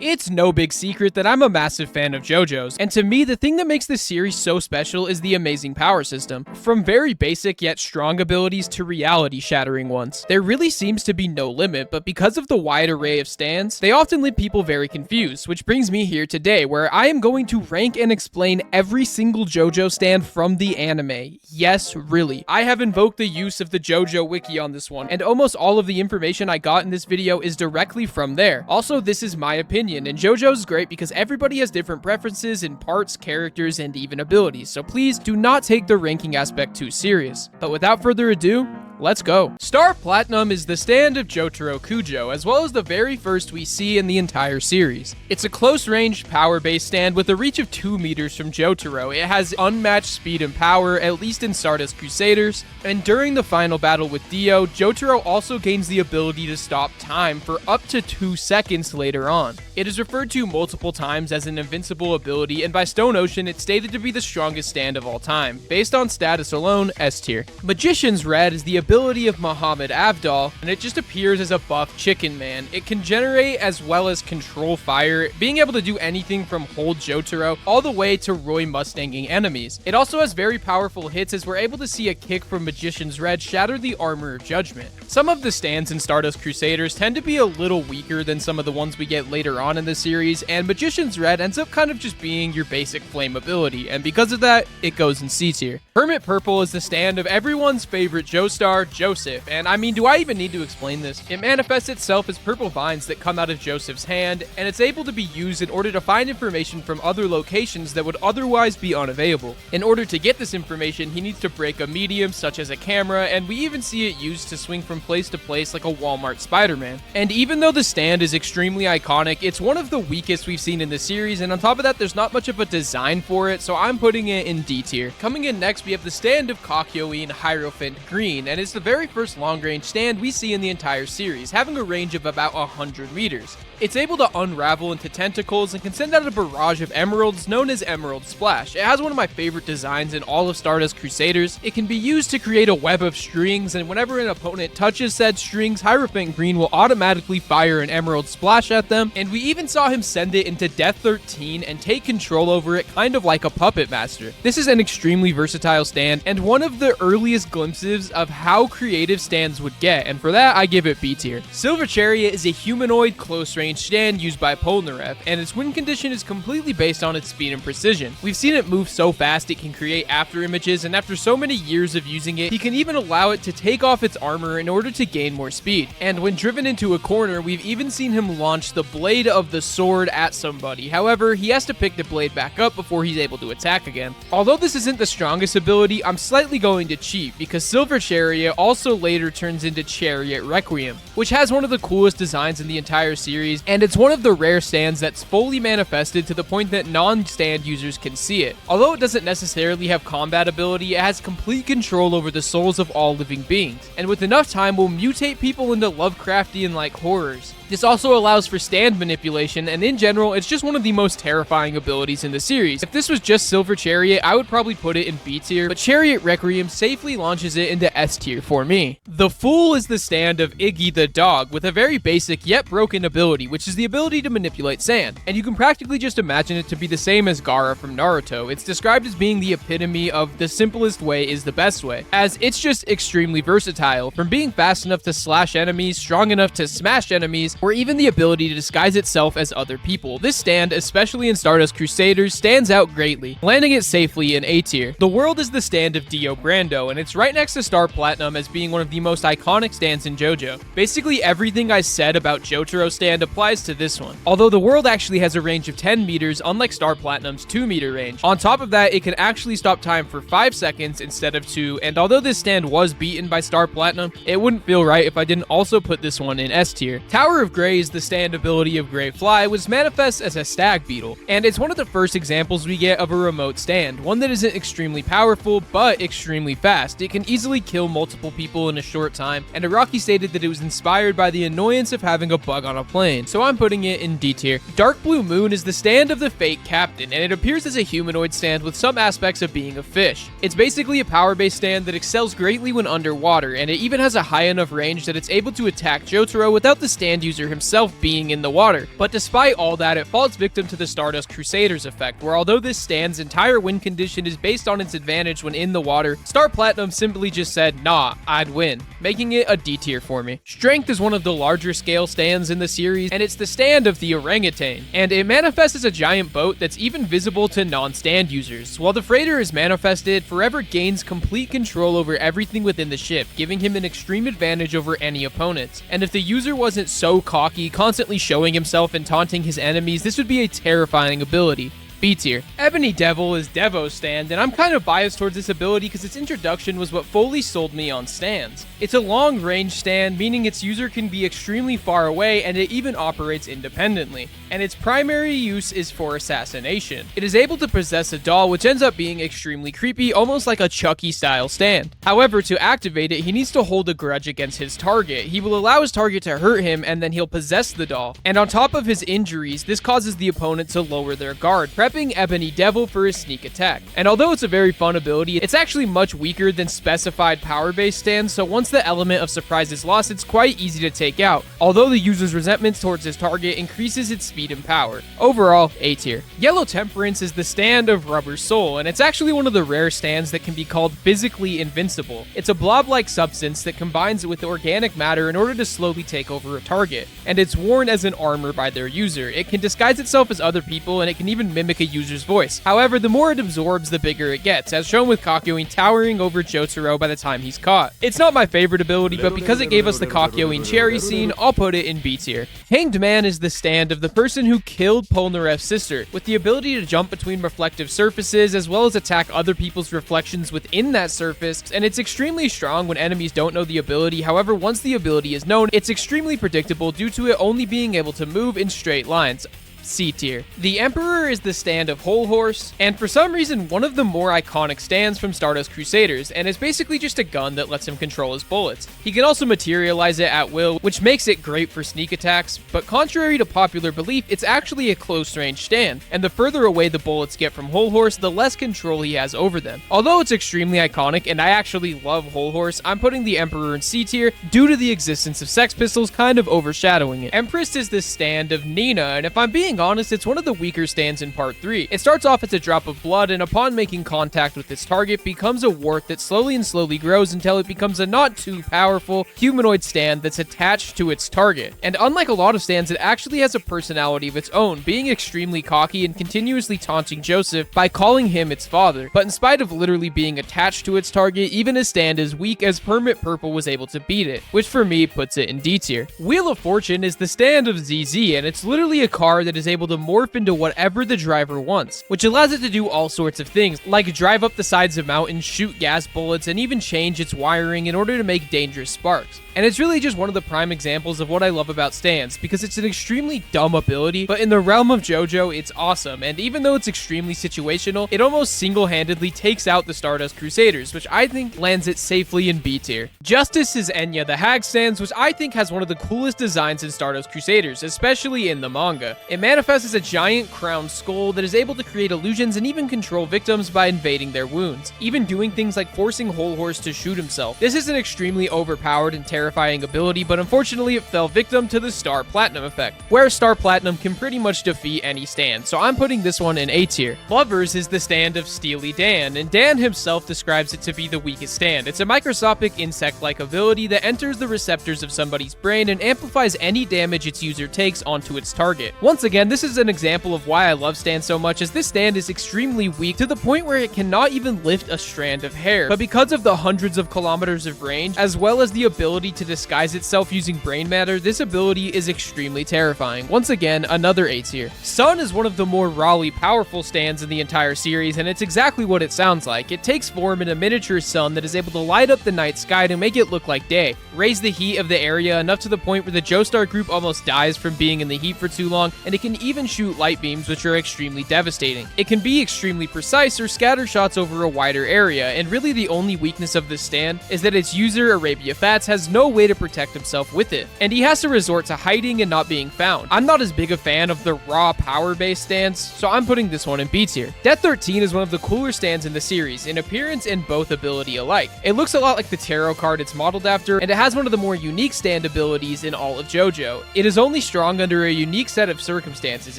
It's no big secret that I'm a massive fan of JoJo's, and to me, the thing that makes this series so special is the amazing power system. From very basic yet strong abilities to reality-shattering ones. There really seems to be no limit, but because of the wide array of stands, they often leave people very confused, which brings me here today, where I am going to rank and explain every single JoJo stand from the anime. Yes, really. I have invoked the use of the JoJo wiki on this one, and almost all of the information I got in this video is directly from there. Also, this is my opinion, and JoJo's great because everybody has different preferences in parts, characters, and even abilities, so please do not take the ranking aspect too serious. But without further ado, let's go. Star Platinum is the stand of Jotaro Kujo, as well as the very first we see in the entire series. It's a close-range, power-based stand with a reach of 2 meters from Jotaro. It has unmatched speed and power, at least in Stardust Crusaders, and during the final battle with Dio, Jotaro also gains the ability to stop time for up to 2 seconds later on. It is referred to multiple times as an invincible ability, and by Stone Ocean, it's stated to be the strongest stand of all time. Based on status alone, S tier. Magician's Red is the ability of Muhammad Avdol, and it just appears as a buff chicken man. It can generate as well as control fire, being able to do anything from hold Jotaro all the way to Roy Mustanging enemies. It also has very powerful hits, as we're able to see a kick from Magician's Red shatter the armor of Judgment. Some of the stands in Stardust Crusaders tend to be a little weaker than some of the ones we get later on in the series, and Magician's Red ends up kind of just being your basic flame ability, and because of that, it goes in C tier. Hermit Purple is the stand of everyone's favorite Joestar, Joseph, and I mean, do I even need to explain this? It manifests itself as purple vines that come out of Joseph's hand, and it's able to be used in order to find information from other locations that would otherwise be unavailable. In order to get this information, he needs to break a medium such as a camera, and we even see it used to swing from place to place like a Walmart Spider-Man. And even though the stand is extremely iconic, it's one of the weakest we've seen in the series, and on top of that, there's not much of a design for it, so I'm putting it in D tier. Coming in next, we have the stand of Kakyoin Hierophant Green, and it's the very first long-range stand we see in the entire series, having a range of about 100 meters. It's able to unravel into tentacles and can send out a barrage of emeralds known as Emerald Splash. It has one of my favorite designs in all of Stardust Crusaders. It can be used to create a web of strings, and whenever an opponent touches said strings, Hierophant Green will automatically fire an Emerald Splash at them, and we even saw him send it into Death 13 and take control over it kind of like a puppet master. This is an extremely versatile stand and one of the earliest glimpses of how creative stands would get, and for that I give it B tier. Silver Chariot is a humanoid close-range stand used by Polnareff, and its win condition is completely based on its speed and precision. We've seen it move so fast it can create after images, and after so many years of using it, he can even allow it to take off its armor in order to gain more speed. And when driven into a corner, we've even seen him launch the blade of the sword at somebody. However, he has to pick the blade back up before he's able to attack again. Although this isn't the strongest ability, I'm slightly going to cheat because Silver Chariot also later turns into Chariot Requiem, which has one of the coolest designs in the entire series, and it's one of the rare stands that's fully manifested to the point that non-stand users can see it. Although it doesn't necessarily have combat ability, it has complete control over the souls of all living beings, and with enough time will mutate people into Lovecraftian-like horrors. This also allows for stand manipulation, and in general, it's just one of the most terrifying abilities in the series. If this was just Silver Chariot, I would probably put it in B tier, but Chariot Requiem safely launches it into S tier for me. The Fool is the stand of Iggy the dog, with a very basic yet broken ability, which is the ability to manipulate sand. And you can practically just imagine it to be the same as Gaara from Naruto. It's described as being the epitome of the simplest way is the best way, as it's just extremely versatile, from being fast enough to slash enemies, strong enough to smash enemies, or even the ability to disguise itself as other people. This stand, especially in Stardust Crusaders, stands out greatly, landing it safely in A tier. The World is the stand of Dio Brando, and it's right next to Star Platinum as being one of the most iconic stands in JoJo. Basically everything I said about Jotaro stand applies to this one, although the World actually has a range of 10 meters unlike Star Platinum's 2 meter range. On top of that, it can actually stop time for 5 seconds instead of 2, and although this stand was beaten by Star Platinum, it wouldn't feel right if I didn't also put this one in S tier. Tower of Grey is the stand ability of Grey Fly, which manifests as a stag beetle, and it's one of the first examples we get of a remote stand, one that isn't extremely powerful, but extremely fast. It can easily kill multiple people in a short time, and Araki stated that it was inspired by the annoyance of having a bug on a plane, so I'm putting it in D tier. Dark Blue Moon is the stand of the Fate Captain, and it appears as a humanoid stand with some aspects of being a fish. It's basically a power-based stand that excels greatly when underwater, and it even has a high enough range that it's able to attack Jotaro without the stand user user himself being in the water. But despite all that, it falls victim to the Stardust Crusaders effect, where although this stand's entire win condition is based on its advantage when in the water, Star Platinum simply just said, nah, I'd win, making it a D tier for me. Strength is one of the larger scale stands in the series, and it's the stand of the orangutan, and it manifests as a giant boat that's even visible to non-stand users. While the freighter is manifested, Forever gains complete control over everything within the ship, giving him an extreme advantage over any opponents. And if the user wasn't so cocky, constantly showing himself and taunting his enemies, this would be a terrifying ability. B tier. Ebony Devil is Devo's stand, and I'm kind of biased towards this ability because its introduction was what fully sold me on stands. It's a long-range stand, meaning its user can be extremely far away, and it even operates independently. And its primary use is for assassination. It is able to possess a doll, which ends up being extremely creepy, almost like a Chucky-style stand. However, to activate it, he needs to hold a grudge against his target. He will allow his target to hurt him, and then he'll possess the doll. And on top of his injuries, this causes the opponent to lower their guard, prepping Ebony Devil for his sneak attack. And although it's a very fun ability, it's actually much weaker than specified power-based stands, so once the element of surprise is lost, it's quite easy to take out, although the user's resentment towards his target increases its speed and power. Overall, A tier. Yellow Temperance is the stand of Rubber Soul, and it's actually one of the rare stands that can be called physically invincible. It's a blob-like substance that combines with organic matter in order to slowly take over a target, and it's worn as an armor by their user. It can disguise itself as other people, and it can even mimic a user's voice. However, the more it absorbs, the bigger it gets, as shown with Kakyoin towering over Jotaro by the time he's caught. It's not my favorite ability, but because it gave us the Kakyoin cherry scene, I'll put it in B tier. Hanged Man is the stand of the person who killed Polnareff's sister, with the ability to jump between reflective surfaces as well as attack other people's reflections within that surface, and it's extremely strong when enemies don't know the ability. However, once the ability is known, it's extremely predictable due to it only being able to move in straight lines. C tier. The Emperor is the stand of Whole Horse, and for some reason one of the more iconic stands from Stardust Crusaders, and it's basically just a gun that lets him control his bullets. He can also materialize it at will, which makes it great for sneak attacks, but contrary to popular belief, it's actually a close-range stand, and the further away the bullets get from Whole Horse, the less control he has over them. Although it's extremely iconic, and I actually love Whole Horse, I'm putting the Emperor in C tier due to the existence of Sex Pistols kind of overshadowing it. Empress is the stand of Nina, and if I'm being honest, it's one of the weaker stands in part 3. It starts off as a drop of blood, and upon making contact with its target, becomes a wart that slowly grows until it becomes a not too powerful humanoid stand that's attached to its target. And unlike a lot of stands, it actually has a personality of its own, being extremely cocky and continuously taunting Joseph by calling him its father. But in spite of literally being attached to its target, even a stand as weak as Permit Purple was able to beat it, which for me puts it in D tier. Wheel of Fortune is the stand of ZZ, and it's literally a car that is able to morph into whatever the driver wants, which allows it to do all sorts of things, like drive up the sides of mountains, shoot gas bullets, and even change its wiring in order to make dangerous sparks. And it's really just one of the prime examples of what I love about stands, because it's an extremely dumb ability, but in the realm of JoJo, it's awesome, and even though it's extremely situational, it almost single-handedly takes out the Stardust Crusaders, which I think lands it safely in B tier. Justice is Enya the Hag stands, which I think has one of the coolest designs in Stardust Crusaders, especially in the manga. It manifests as a giant crowned skull that is able to create illusions and even control victims by invading their wounds, even doing things like forcing Whole Horse to shoot himself. This is an extremely overpowered and terrifying ability, but unfortunately it fell victim to the Star Platinum effect, where Star Platinum can pretty much defeat any stand, so I'm putting this one in A tier. Lovers is the stand of Steely Dan, and Dan himself describes it to be the weakest stand. It's a microscopic insect-like ability that enters the receptors of somebody's brain and amplifies any damage its user takes onto its target. Once again, this is an example of why I love stands so much, as this stand is extremely weak to the point where it cannot even lift a strand of hair, but because of the hundreds of kilometers of range, as well as the ability to disguise itself using brain matter, this ability is extremely terrifying. Once again, another A tier. Sun is one of the more rawly powerful stands in the entire series, and it's exactly what it sounds like. It takes form in a miniature sun that is able to light up the night sky to make it look like day, raise the heat of the area enough to the point where the Joestar group almost dies from being in the heat for too long, and it can even shoot light beams, which are extremely devastating. It can be extremely precise or scatter shots over a wider area, and really the only weakness of this stand is that its user, Arabia Fats, has no no way to protect himself with it, and he has to resort to hiding and not being found. I'm not as big a fan of the raw power-based stands, so I'm putting this one in B tier. Death 13 is one of the cooler stands in the series, in appearance and both ability alike. It looks a lot like the tarot card it's modeled after, and it has one of the more unique stand abilities in all of JoJo. It is only strong under a unique set of circumstances,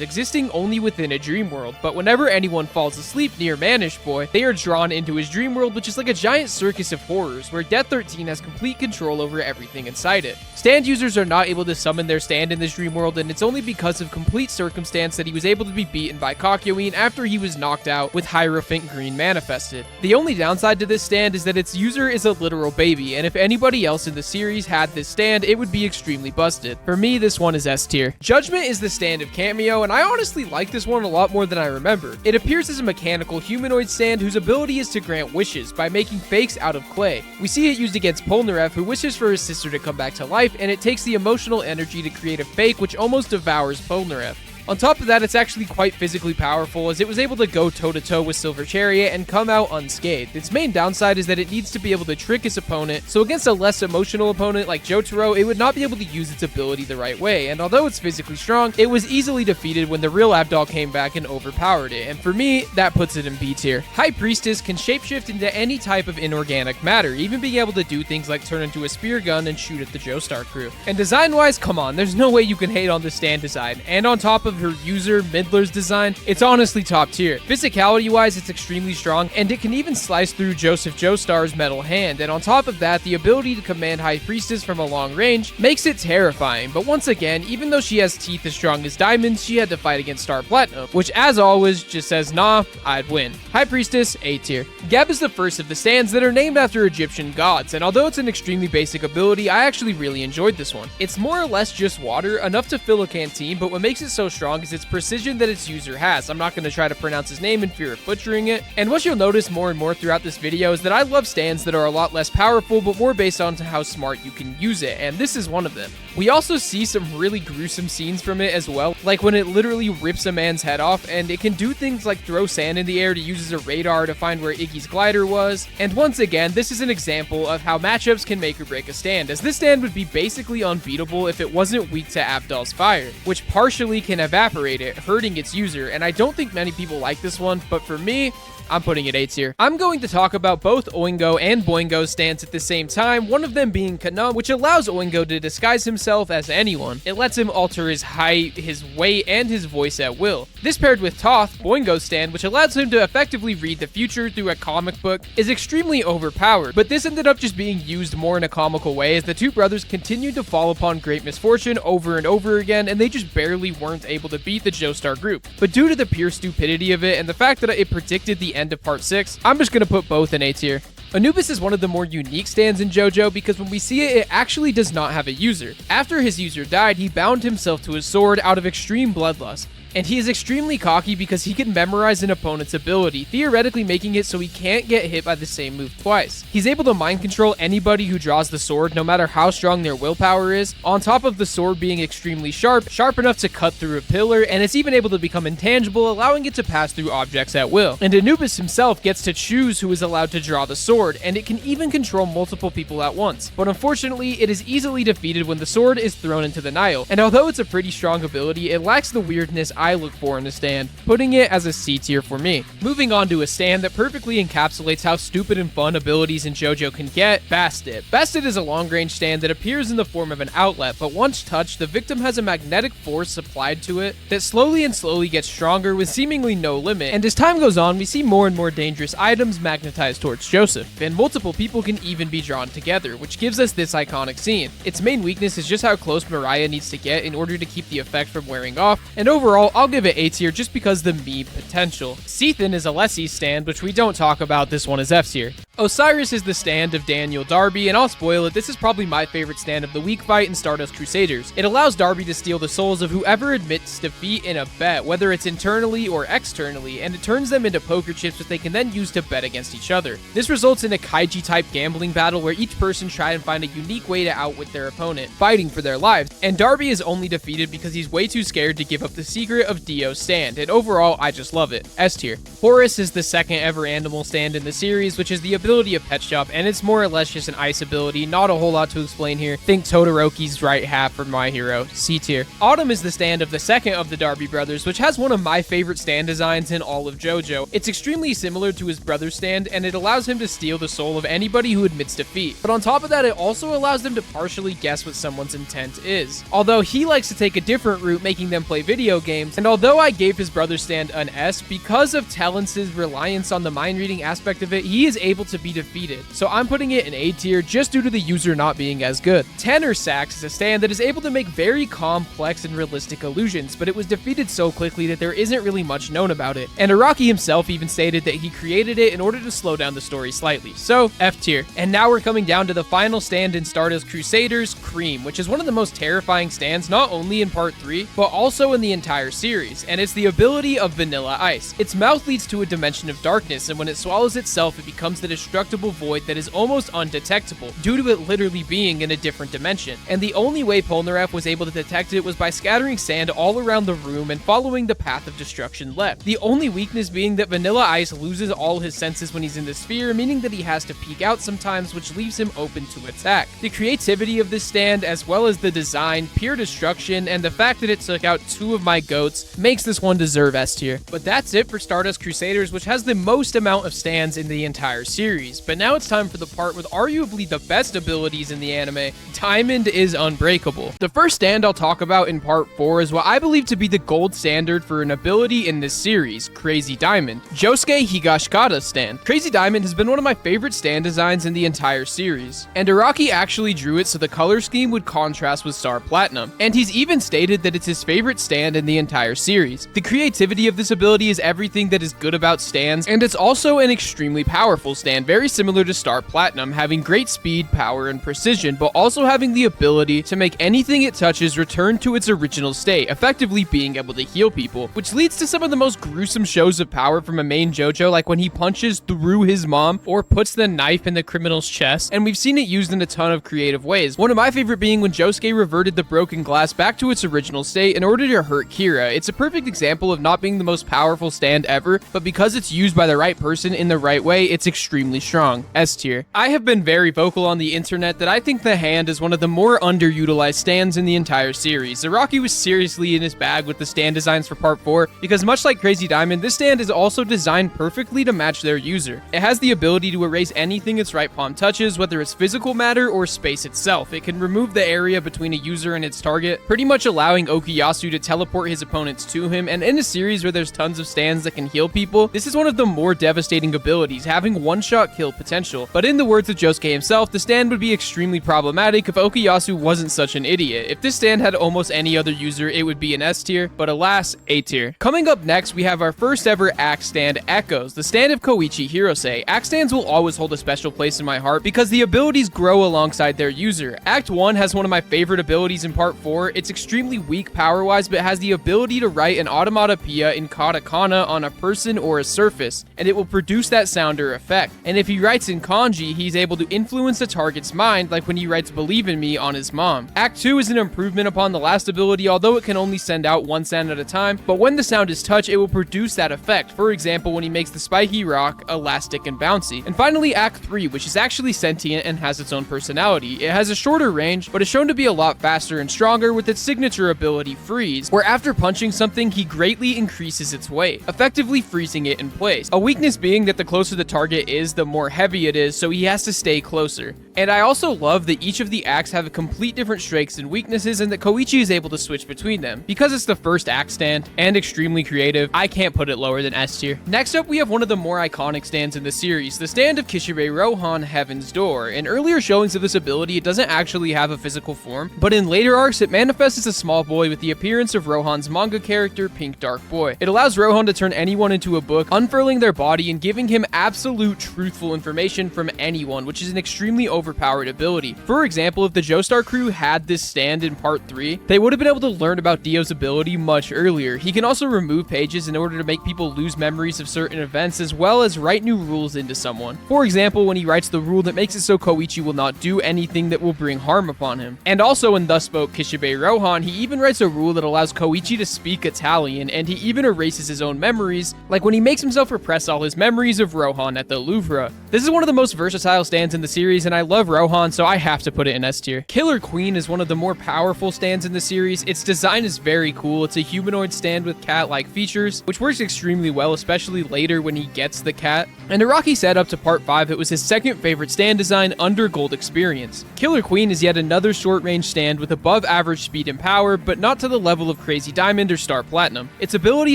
existing only within a dream world, but whenever anyone falls asleep near Manish Boy, they are drawn into his dream world, which is like a giant circus of horrors, where Death 13 has complete control over everything inside it. Stand users are not able to summon their stand in this dream world, and it's only because of complete circumstance that he was able to be beaten by Kakyoin after he was knocked out with Hierophant Green manifested. The only downside to this stand is that its user is a literal baby, and if anybody else in the series had this stand, it would be extremely busted. For me, this one is S tier. Judgment is the stand of Cameo, and I honestly like this one a lot more than I remember. It appears as a mechanical humanoid stand whose ability is to grant wishes by making fakes out of clay. We see it used against Polnareff, who wishes for his sister to come back to life, and it takes the emotional energy to create a fake which almost devours Polnareff. On top of that, it's actually quite physically powerful, as it was able to go toe-to-toe with Silver Chariot and come out unscathed. Its main downside is that it needs to be able to trick its opponent, so against a less emotional opponent like Jotaro, it would not be able to use its ability the right way, and although it's physically strong, it was easily defeated when the real Abdal came back and overpowered it, and for me, that puts it in B tier. High Priestess can shapeshift into any type of inorganic matter, even being able to do things like turn into a spear gun and shoot at the Joestar crew. And design-wise, come on, there's no way you can hate on the stand design, and on top of her user Midler's design, it's honestly top tier. Physicality wise, it's extremely strong, and it can even slice through Joseph Joestar's metal hand, and on top of that, the ability to command High Priestess from a long range makes it terrifying. But once again, even though she has teeth as strong as diamonds, she had to fight against Star Platinum, which as always just says nah, I'd win. High Priestess, A tier. Geb is the first of the stands that are named after Egyptian gods, and although it's an extremely basic ability, I actually really enjoyed this one. It's more or less just water, enough to fill a canteen, but what makes it so strong is its precision that its user has. I'm not going to try to pronounce his name in fear of butchering it. And what you'll notice more and more throughout this video is that I love stands that are a lot less powerful, but more based on how smart you can use it, and this is one of them. We also see some really gruesome scenes from it as well, like when it literally rips a man's head off, and it can do things like throw sand in the air to use as a radar to find where Iggy's glider was. And once again, this is an example of how matchups can make or break a stand, as this stand would be basically unbeatable if it wasn't weak to Abdal's fire, which partially can evaporate it, hurting its user, and I don't think many people like this one, but for me, I'm putting it A tier. I'm going to talk about both Oingo and Boingo's stance at the same time, one of them being Kana, which allows Oingo to disguise himself as anyone. It lets him alter his height, his weight, and his voice at will. This paired with Toth, Boingo's stand, which allows him to effectively read the future through a comic book, is extremely overpowered, but this ended up just being used more in a comical way as the two brothers continued to fall upon great misfortune over and over again, and they just barely weren't able to beat the Joestar group. But due to the pure stupidity of it and the fact that it predicted the end of part 6, I'm just gonna put both in A tier. Anubis is one of the more unique stands in JoJo because when we see it, it actually does not have a user. After his user died, he bound himself to his sword out of extreme bloodlust. And he is extremely cocky because he can memorize an opponent's ability, theoretically making it so he can't get hit by the same move twice. He's able to mind control anybody who draws the sword, no matter how strong their willpower is, on top of the sword being extremely sharp enough to cut through a pillar, and it's even able to become intangible, allowing it to pass through objects at will. And Anubis himself gets to choose who is allowed to draw the sword, and it can even control multiple people at once. But unfortunately, it is easily defeated when the sword is thrown into the Nile, and although it's a pretty strong ability, it lacks the weirdness I look for in a stand, putting it as a C tier for me. Moving on to a stand that perfectly encapsulates how stupid and fun abilities in JoJo can get, Bastet. Bastet is a long-range stand that appears in the form of an outlet, but once touched, the victim has a magnetic force supplied to it that slowly gets stronger with seemingly no limit, and as time goes on, we see more and more dangerous items magnetized towards Joseph, and multiple people can even be drawn together, which gives us this iconic scene. Its main weakness is just how close Mariah needs to get in order to keep the effect from wearing off, and overall, I'll give it A tier just because the meme potential. Sethan is a Lessie stand, which we don't talk about, this one is F tier. Osiris is the stand of Daniel Darby, and I'll spoil it, this is probably my favorite stand of the week fight in Stardust Crusaders. It allows Darby to steal the souls of whoever admits defeat in a bet, whether it's internally or externally, and it turns them into poker chips that they can then use to bet against each other. This results in a Kaiji type gambling battle where each person tries and find a unique way to outwit their opponent, fighting for their lives, and Darby is only defeated because he's way too scared to give up the secret of Dio's stand, and overall, I just love it. S tier. Horus is the second ever animal stand in the series, which is the ability ability of Pet Shop, and it's more or less just an ice ability, not a whole lot to explain here. Think Todoroki's right half from My Hero, C tier. Autumn is the stand of the second of the Darby brothers, which has one of my favorite stand designs in all of JoJo. It's extremely similar to his brother's stand, and it allows him to steal the soul of anybody who admits defeat. But on top of that, it also allows them to partially guess what someone's intent is. Although he likes to take a different route, making them play video games, and although I gave his brother's stand an S, because of Talence's reliance on the mind reading aspect of it, he is able to be defeated. So I'm putting it in A tier just due to the user not being as good. Tenor Sax is a stand that is able to make very complex and realistic illusions, but it was defeated so quickly that there isn't really much known about it. And Araki himself even stated that he created it in order to slow down the story slightly. So F tier. And now we're coming down to the final stand in Stardust Crusaders, Cream, which is one of the most terrifying stands not only in part 3, but also in the entire series, and it's the ability of Vanilla Ice. Its mouth leads to a dimension of darkness, and when it swallows itself, it becomes the destructible void that is almost undetectable, due to it literally being in a different dimension. And the only way Polnareff was able to detect it was by scattering sand all around the room and following the path of destruction left. The only weakness being that Vanilla Ice loses all his senses when he's in the sphere, meaning that he has to peek out sometimes, which leaves him open to attack. The creativity of this stand, as well as the design, pure destruction, and the fact that it took out 2 of my goats makes this one deserve S tier. But that's it for Stardust Crusaders, which has the most amount of stands in the entire series. But now it's time for the part with arguably the best abilities in the anime. Diamond is unbreakable. The first stand I'll talk about in part 4 is what I believe to be the gold standard for an ability in this series, Crazy Diamond. Josuke Higashikata's stand. Crazy Diamond has been one of my favorite stand designs in the entire series, and Araki actually drew it so the color scheme would contrast with Star Platinum, and he's even stated that it's his favorite stand in the entire series. The creativity of this ability is everything that is good about stands, and it's also an extremely powerful stand, very similar to Star Platinum, having great speed, power, and precision, but also having the ability to make anything it touches return to its original state, effectively being able to heal people, which leads to some of the most gruesome shows of power from a main JoJo, like when he punches through his mom or puts the knife in the criminal's chest, and we've seen it used in a ton of creative ways. One of my favorite being when Josuke reverted the broken glass back to its original state in order to hurt Kira. It's a perfect example of not being the most powerful stand ever, but because it's used by the right person in the right way, it's extremely strong. S tier. I have been very vocal on the internet that I think the hand is one of the more underutilized stands in the entire series. Araki was seriously in his bag with the stand designs for part 4, because much like Crazy Diamond, this stand is also designed perfectly to match their user. It has the ability to erase anything its right palm touches, whether it's physical matter or space itself. It can remove the area between a user and its target, pretty much allowing Okuyasu to teleport his opponents to him, and in a series where there's tons of stands that can heal people, this is one of the more devastating abilities, having one-shot kill potential. But in the words of Josuke himself, the stand would be extremely problematic if Okuyasu wasn't such an idiot. If this stand had almost any other user, it would be an S tier, but alas, A tier. Coming up next, we have our first ever Axand Echoes, the stand of Koichi Hirose. Axe stands will always hold a special place in my heart because the abilities grow alongside their user. Act 1 has one of my favorite abilities in part 4. It's extremely weak power-wise, but has the ability to write an automatopoeia in katakana on a person or a surface, and it will produce that sound or effect. And if he writes in kanji, he's able to influence the target's mind, like when he writes "Believe in Me" on his mom. Act 2 is an improvement upon the last ability, although it can only send out one sound at a time, but when the sound is touched, it will produce that effect. For example, when he makes the spiky rock elastic and bouncy. And finally, Act 3, which is actually sentient and has its own personality. It has a shorter range, but is shown to be a lot faster and stronger with its signature ability, Freeze, where after punching something, he greatly increases its weight, effectively freezing it in place. A weakness being that the closer the target is, the more heavy it is, so he has to stay closer. And I also love that each of the acts have complete different strengths and weaknesses, and that Koichi is able to switch between them. Because it's the first act stand, and extremely creative, I can't put it lower than S tier. Next up, we have one of the more iconic stands in the series, the stand of Kishibe Rohan, Heaven's Door. In earlier showings of this ability, it doesn't actually have a physical form, but in later arcs, it manifests as a small boy with the appearance of Rohan's manga character, Pink Dark Boy. It allows Rohan to turn anyone into a book, unfurling their body and giving him absolute truthful information from anyone, which is an extremely overpowered ability. For example, if the Joestar crew had this stand in part 3, they would have been able to learn about Dio's ability much earlier. He can also remove pages in order to make people lose memories of certain events, as well as write new rules into someone. For example, when he writes the rule that makes it so Koichi will not do anything that will bring harm upon him. And also in Thus Spoke Kishibe Rohan, he even writes a rule that allows Koichi to speak Italian, and he even erases his own memories, like when he makes himself repress all his memories of Rohan at the Louvre. This is one of the most versatile stands in the series, and I love Rohan, so I have to put it in S tier. Killer Queen is one of the more powerful stands in the series. Its design is very cool. It's a humanoid stand with cat-like features, which works extremely well, especially later when he gets the cat. And Araki said up to part 5 it was his second favorite stand design under Gold Experience. Killer Queen is yet another short-range stand with above average speed and power, but not to the level of Crazy Diamond or Star Platinum. Its ability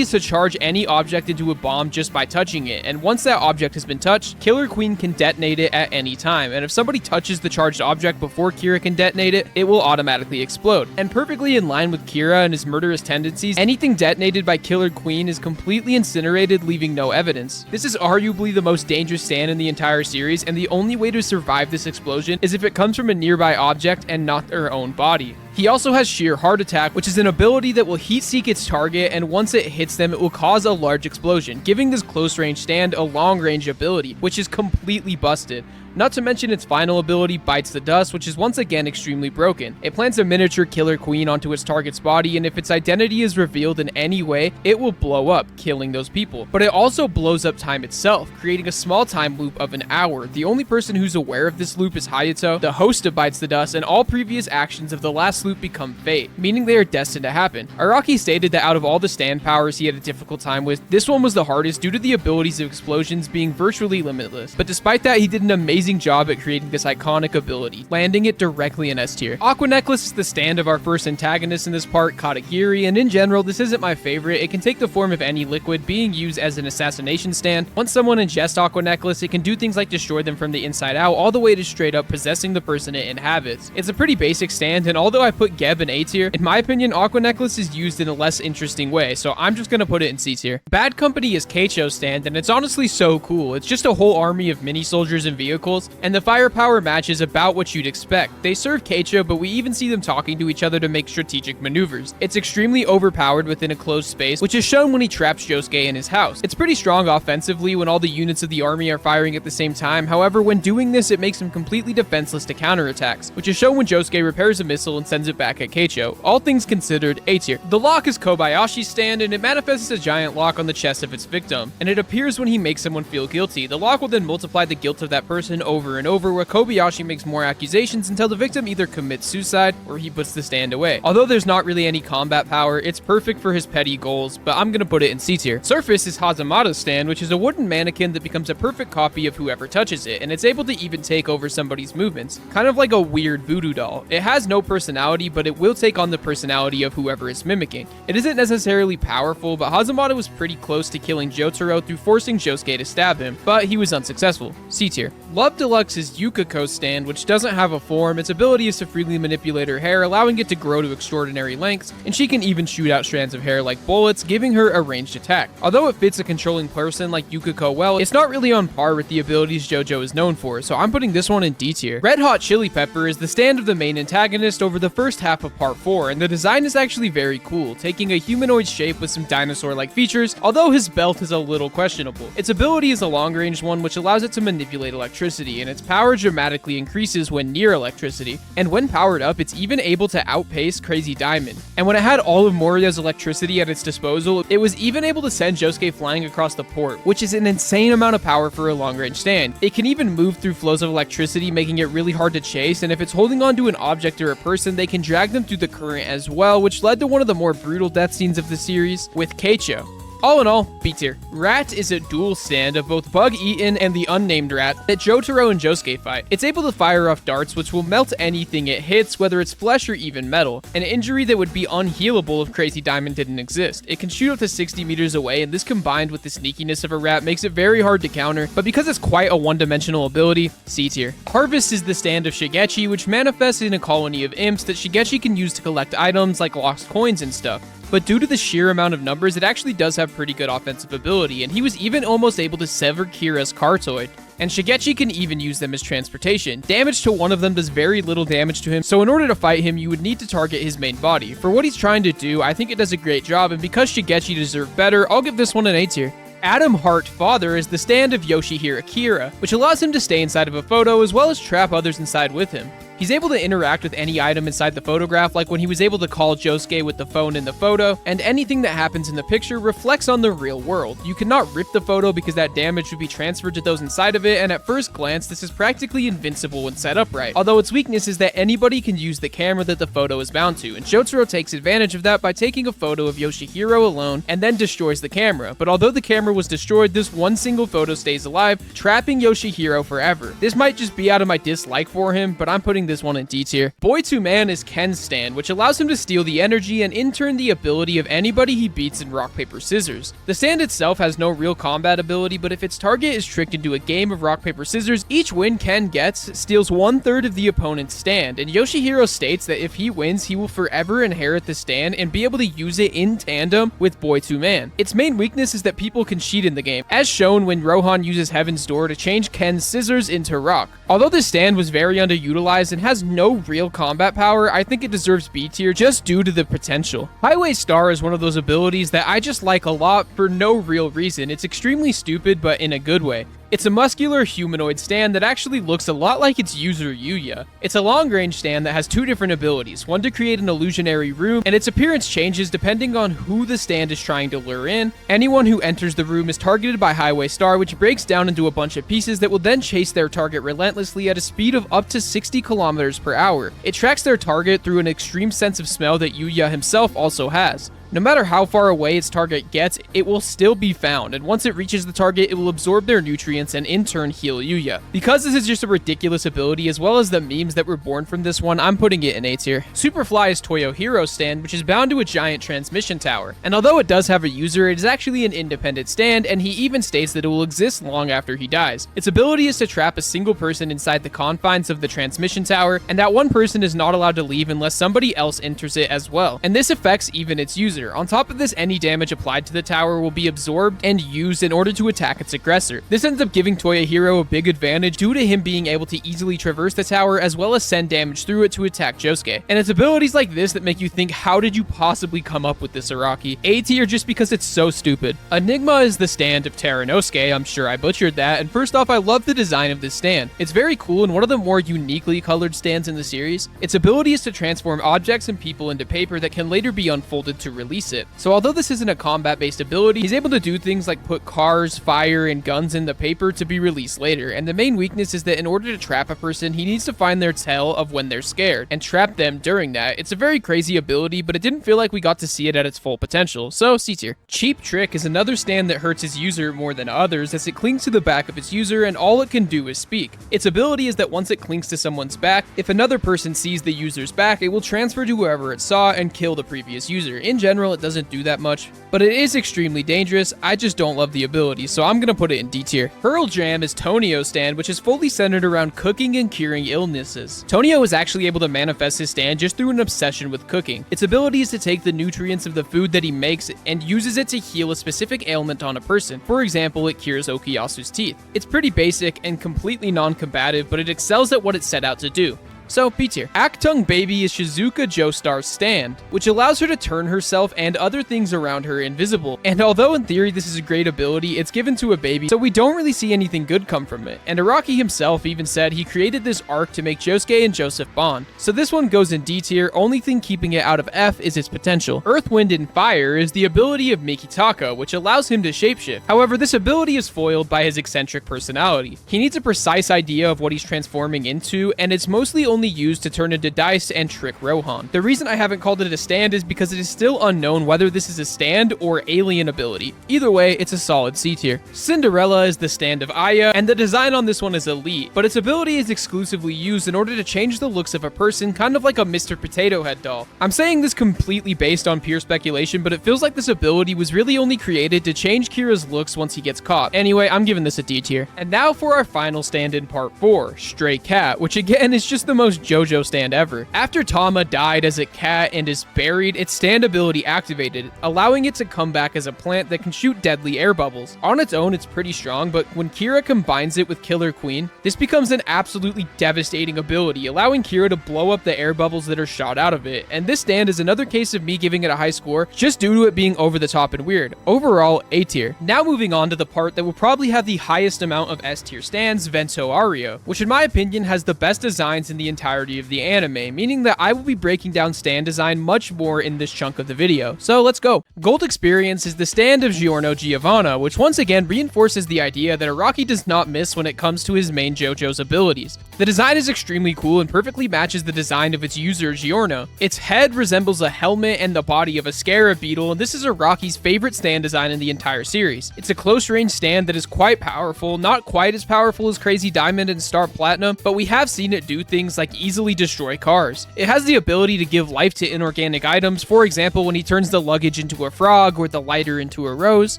is to charge any object into a bomb just by touching it, and once that object has been touched, Killer Queen can detonate it at any time, and if somebody touches the charged object before Kira can detonate it, it will automatically explode. And perfectly in line with Kira and his murderous tendencies, anything detonated by Killer Queen is completely incinerated, leaving no evidence. This is arguably the most dangerous stand in the entire series, and the only way to survive this explosion is if it comes from a nearby object and not their own body. He also has Sheer Heart Attack, which is an ability that will heat seek its target, and once it hits them, it will cause a large explosion, giving this close range stand a long range ability, which is completely busted. Not to mention its final ability, Bites the Dust, which is once again extremely broken. It plants a miniature Killer Queen onto its target's body, and if its identity is revealed in any way, it will blow up, killing those people. But it also blows up time itself, creating a small time loop of an hour. The only person who's aware of this loop is Hayato, the host of Bites the Dust, and all previous actions of the last loop become fate, meaning they are destined to happen. Araki stated that out of all the stand powers he had a difficult time with, this one was the hardest due to the abilities of explosions being virtually limitless. But despite that, he did an amazing job at creating this iconic ability, landing it directly in S tier. Aqua Necklace is the stand of our first antagonist in this part, Katagiri, and in general, this isn't my favorite. It can take the form of any liquid, being used as an assassination stand. Once someone ingests Aqua Necklace, it can do things like destroy them from the inside out, all the way to straight up possessing the person it inhabits. It's a pretty basic stand, and although I put Geb in A tier, in my opinion, Aqua Necklace is used in a less interesting way, so I'm just gonna put it in C tier. Bad Company is Keicho's stand, and it's honestly so cool. It's just a whole army of mini soldiers and vehicles, and the firepower matches about what you'd expect. They serve Keicho, but we even see them talking to each other to make strategic maneuvers. It's extremely overpowered within a closed space, which is shown when he traps Josuke in his house. It's pretty strong offensively when all the units of the army are firing at the same time. However, when doing this, it makes him completely defenseless to counterattacks, which is shown when Josuke repairs a missile and sends it back at Keicho. All things considered, A tier. The lock is Kobayashi's stand, and it manifests as a giant lock on the chest of its victim, and it appears when he makes someone feel guilty. The lock will then multiply the guilt of that person over and over, where Kobayashi makes more accusations until the victim either commits suicide or he puts the stand away. Although there's not really any combat power, it's perfect for his petty goals, but I'm gonna put it in C tier. Surface is Hazamato's stand, which is a wooden mannequin that becomes a perfect copy of whoever touches it, and it's able to even take over somebody's movements, kind of like a weird voodoo doll. It has no personality, but it will take on the personality of whoever it's mimicking. It isn't necessarily powerful, but Hazamato was pretty close to killing Jotaro through forcing Josuke to stab him, but he was unsuccessful. C tier. Love Deluxe is Yuko's stand, which doesn't have a form. Its ability is to freely manipulate her hair, allowing it to grow to extraordinary lengths, and she can even shoot out strands of hair like bullets, giving her a ranged attack. Although it fits a controlling person like Yuko well, it's not really on par with the abilities JoJo is known for, so I'm putting this one in D tier. Red Hot Chili Pepper is the stand of the main antagonist over the first half of part 4, and the design is actually very cool, taking a humanoid shape with some dinosaur-like features, although his belt is a little questionable. Its ability is a long-range one, which allows it to manipulate electricity, and its power dramatically increases when near electricity, and when powered up, it's even able to outpace Crazy Diamond. And when it had all of Moriya's electricity at its disposal, it was even able to send Josuke flying across the port, which is an insane amount of power for a long-range stand. It can even move through flows of electricity, making it really hard to chase, and if it's holding onto an object or a person, they can drag them through the current as well, which led to one of the more brutal death scenes of the series with Keicho. All in all, B tier. Rat is a dual stand of both Bug Eaten and the unnamed rat that Jotaro and Josuke fight. It's able to fire off darts which will melt anything it hits, whether it's flesh or even metal, an injury that would be unhealable if Crazy Diamond didn't exist. It can shoot up to 60 meters away, and this combined with the sneakiness of a rat makes it very hard to counter, but because it's quite a one-dimensional ability, C tier. Harvest is the stand of Shigechi, which manifests in a colony of imps that Shigechi can use to collect items like lost coins and stuff. But due to the sheer amount of numbers, it actually does have pretty good offensive ability, and he was even almost able to sever Kira's Cartoid. and Shigechi can even use them as transportation. Damage to one of them does very little damage to him, so in order to fight him, you would need to target his main body. For what he's trying to do, I think it does a great job, and because Shigechi deserved better, I'll give this one an A tier. Adam Hart Father is the stand of Yoshihiro Kira, which allows him to stay inside of a photo as well as trap others inside with him. He's able to interact with any item inside the photograph, like when he was able to call Josuke with the phone in the photo, and anything that happens in the picture reflects on the real world. You cannot rip the photo because that damage would be transferred to those inside of it, and at first glance, this is practically invincible when set up right. Although its weakness is that anybody can use the camera that the photo is bound to, and Shotaro takes advantage of that by taking a photo of Yoshihiro alone and then destroys the camera. But although the camera was destroyed, this one single photo stays alive, trapping Yoshihiro forever. This might just be out of my dislike for him, but I'm putting this one in D tier. Boy to Man is Ken's stand, which allows him to steal the energy and in turn the ability of anybody he beats in rock, paper, scissors. The stand itself has no real combat ability, but if its target is tricked into a game of rock, paper, scissors, each win Ken gets steals 1/3 of the opponent's stand, and Yoshihiro states that if he wins, he will forever inherit the stand and be able to use it in tandem with Boy to Man. Its main weakness is that people can cheat in the game, as shown when Rohan uses Heaven's Door to change Ken's scissors into rock. Although this stand was very underutilized and has no real combat power, I think it deserves B tier just due to the potential. Highway Star is one of those abilities that I just like a lot for no real reason. It's extremely stupid, but in a good way. It's a muscular humanoid stand that actually looks a lot like its user Yuya. It's a long-range stand that has two different abilities, one to create an illusionary room, and its appearance changes depending on who the stand is trying to lure in. Anyone who enters the room is targeted by Highway Star, which breaks down into a bunch of pieces that will then chase their target relentlessly at a speed of up to 60 kilometers per hour. It tracks their target through an extreme sense of smell that Yuya himself also has. No matter how far away its target gets, it will still be found, and once it reaches the target, it will absorb their nutrients and in turn heal Yuya. Because this is just a ridiculous ability, as well as the memes that were born from this one, I'm putting it in A tier. Superfly is Toyohiro's stand, which is bound to a giant transmission tower, and although it does have a user, it is actually an independent stand, and he even states that it will exist long after he dies. Its ability is to trap a single person inside the confines of the transmission tower, and that one person is not allowed to leave unless somebody else enters it as well, and this affects even its user. On top of this, any damage applied to the tower will be absorbed and used in order to attack its aggressor. This ends up giving Toyohiro a big advantage due to him being able to easily traverse the tower as well as send damage through it to attack Josuke. And it's abilities like this that make you think, how did you possibly come up with this, Araki? A tier just because it's so stupid. Enigma is the stand of Teranosuke. I'm sure I butchered that, and first off, I love the design of this stand. It's very cool and one of the more uniquely colored stands in the series. Its ability is to transform objects and people into paper that can later be unfolded to release it. So although this isn't a combat-based ability, he's able to do things like put cars, fire, and guns in the paper to be released later, and the main weakness is that in order to trap a person, he needs to find their tell of when they're scared, and trap them during that. It's a very crazy ability, but it didn't feel like we got to see it at its full potential, so C tier. Cheap Trick is another stand that hurts its user more than others, as it clings to the back of its user, and all it can do is speak. Its ability is that once it clings to someone's back, if another person sees the user's back, it will transfer to whoever it saw and kill the previous user. In general, it doesn't do that much, but it is extremely dangerous. I just don't love the ability, so I'm gonna put it in D tier. Pearl Jam is Tonio's stand, which is fully centered around cooking and curing illnesses. Tonio is actually able to manifest his stand just through an obsession with cooking. Its ability is to take the nutrients of the food that he makes and uses it to heal a specific ailment on a person. For example, it cures Okuyasu's teeth. It's pretty basic and completely non-combative, but it excels at what it set out to do. So, B tier. Actong Baby is Shizuka Joestar's stand, which allows her to turn herself and other things around her invisible. And although in theory this is a great ability, it's given to a baby, so we don't really see anything good come from it. And Araki himself even said he created this arc to make Josuke and Joseph bond. So this one goes in D tier, only thing keeping it out of F is its potential. Earth, Wind, and Fire is the ability of Mikitaka, which allows him to shapeshift. However, this ability is foiled by his eccentric personality. He needs a precise idea of what he's transforming into, and it's mostly only used to turn into dice and trick Rohan. The reason I haven't called it a stand is because it is still unknown whether this is a stand or alien ability. Either way, it's a solid C tier. Cinderella is the stand of Aya, and the design on this one is elite, but its ability is exclusively used in order to change the looks of a person, kind of like a Mr. Potato Head doll. I'm saying this completely based on pure speculation, but it feels like this ability was really only created to change Kira's looks once he gets caught. Anyway, I'm giving this a D tier. And now for our final stand in part 4, Stray Cat, which again is just the most most JoJo stand ever. After Tama died as a cat and is buried, its stand ability activated, allowing it to come back as a plant that can shoot deadly air bubbles. On its own, it's pretty strong, but when Kira combines it with Killer Queen, this becomes an absolutely devastating ability, allowing Kira to blow up the air bubbles that are shot out of it. And this stand is another case of me giving it a high score just due to it being over the top and weird. Overall, A tier. Now moving on to the part that will probably have the highest amount of S tier stands, Vento Ario, which in my opinion has the best designs in the entirety of the anime, meaning that I will be breaking down stand design much more in this chunk of the video. So let's go. Gold Experience is the stand of Giorno Giovanna, which once again reinforces the idea that Araki does not miss when it comes to his main JoJo's abilities. The design is extremely cool and perfectly matches the design of its user, Giorno. Its head resembles a helmet and the body of a scarab beetle, and this is Araki's favorite stand design in the entire series. It's a close-range stand that is quite powerful, not quite as powerful as Crazy Diamond and Star Platinum, but we have seen it do things like easily destroy cars. It has the ability to give life to inorganic items, for example when he turns the luggage into a frog or the lighter into a rose,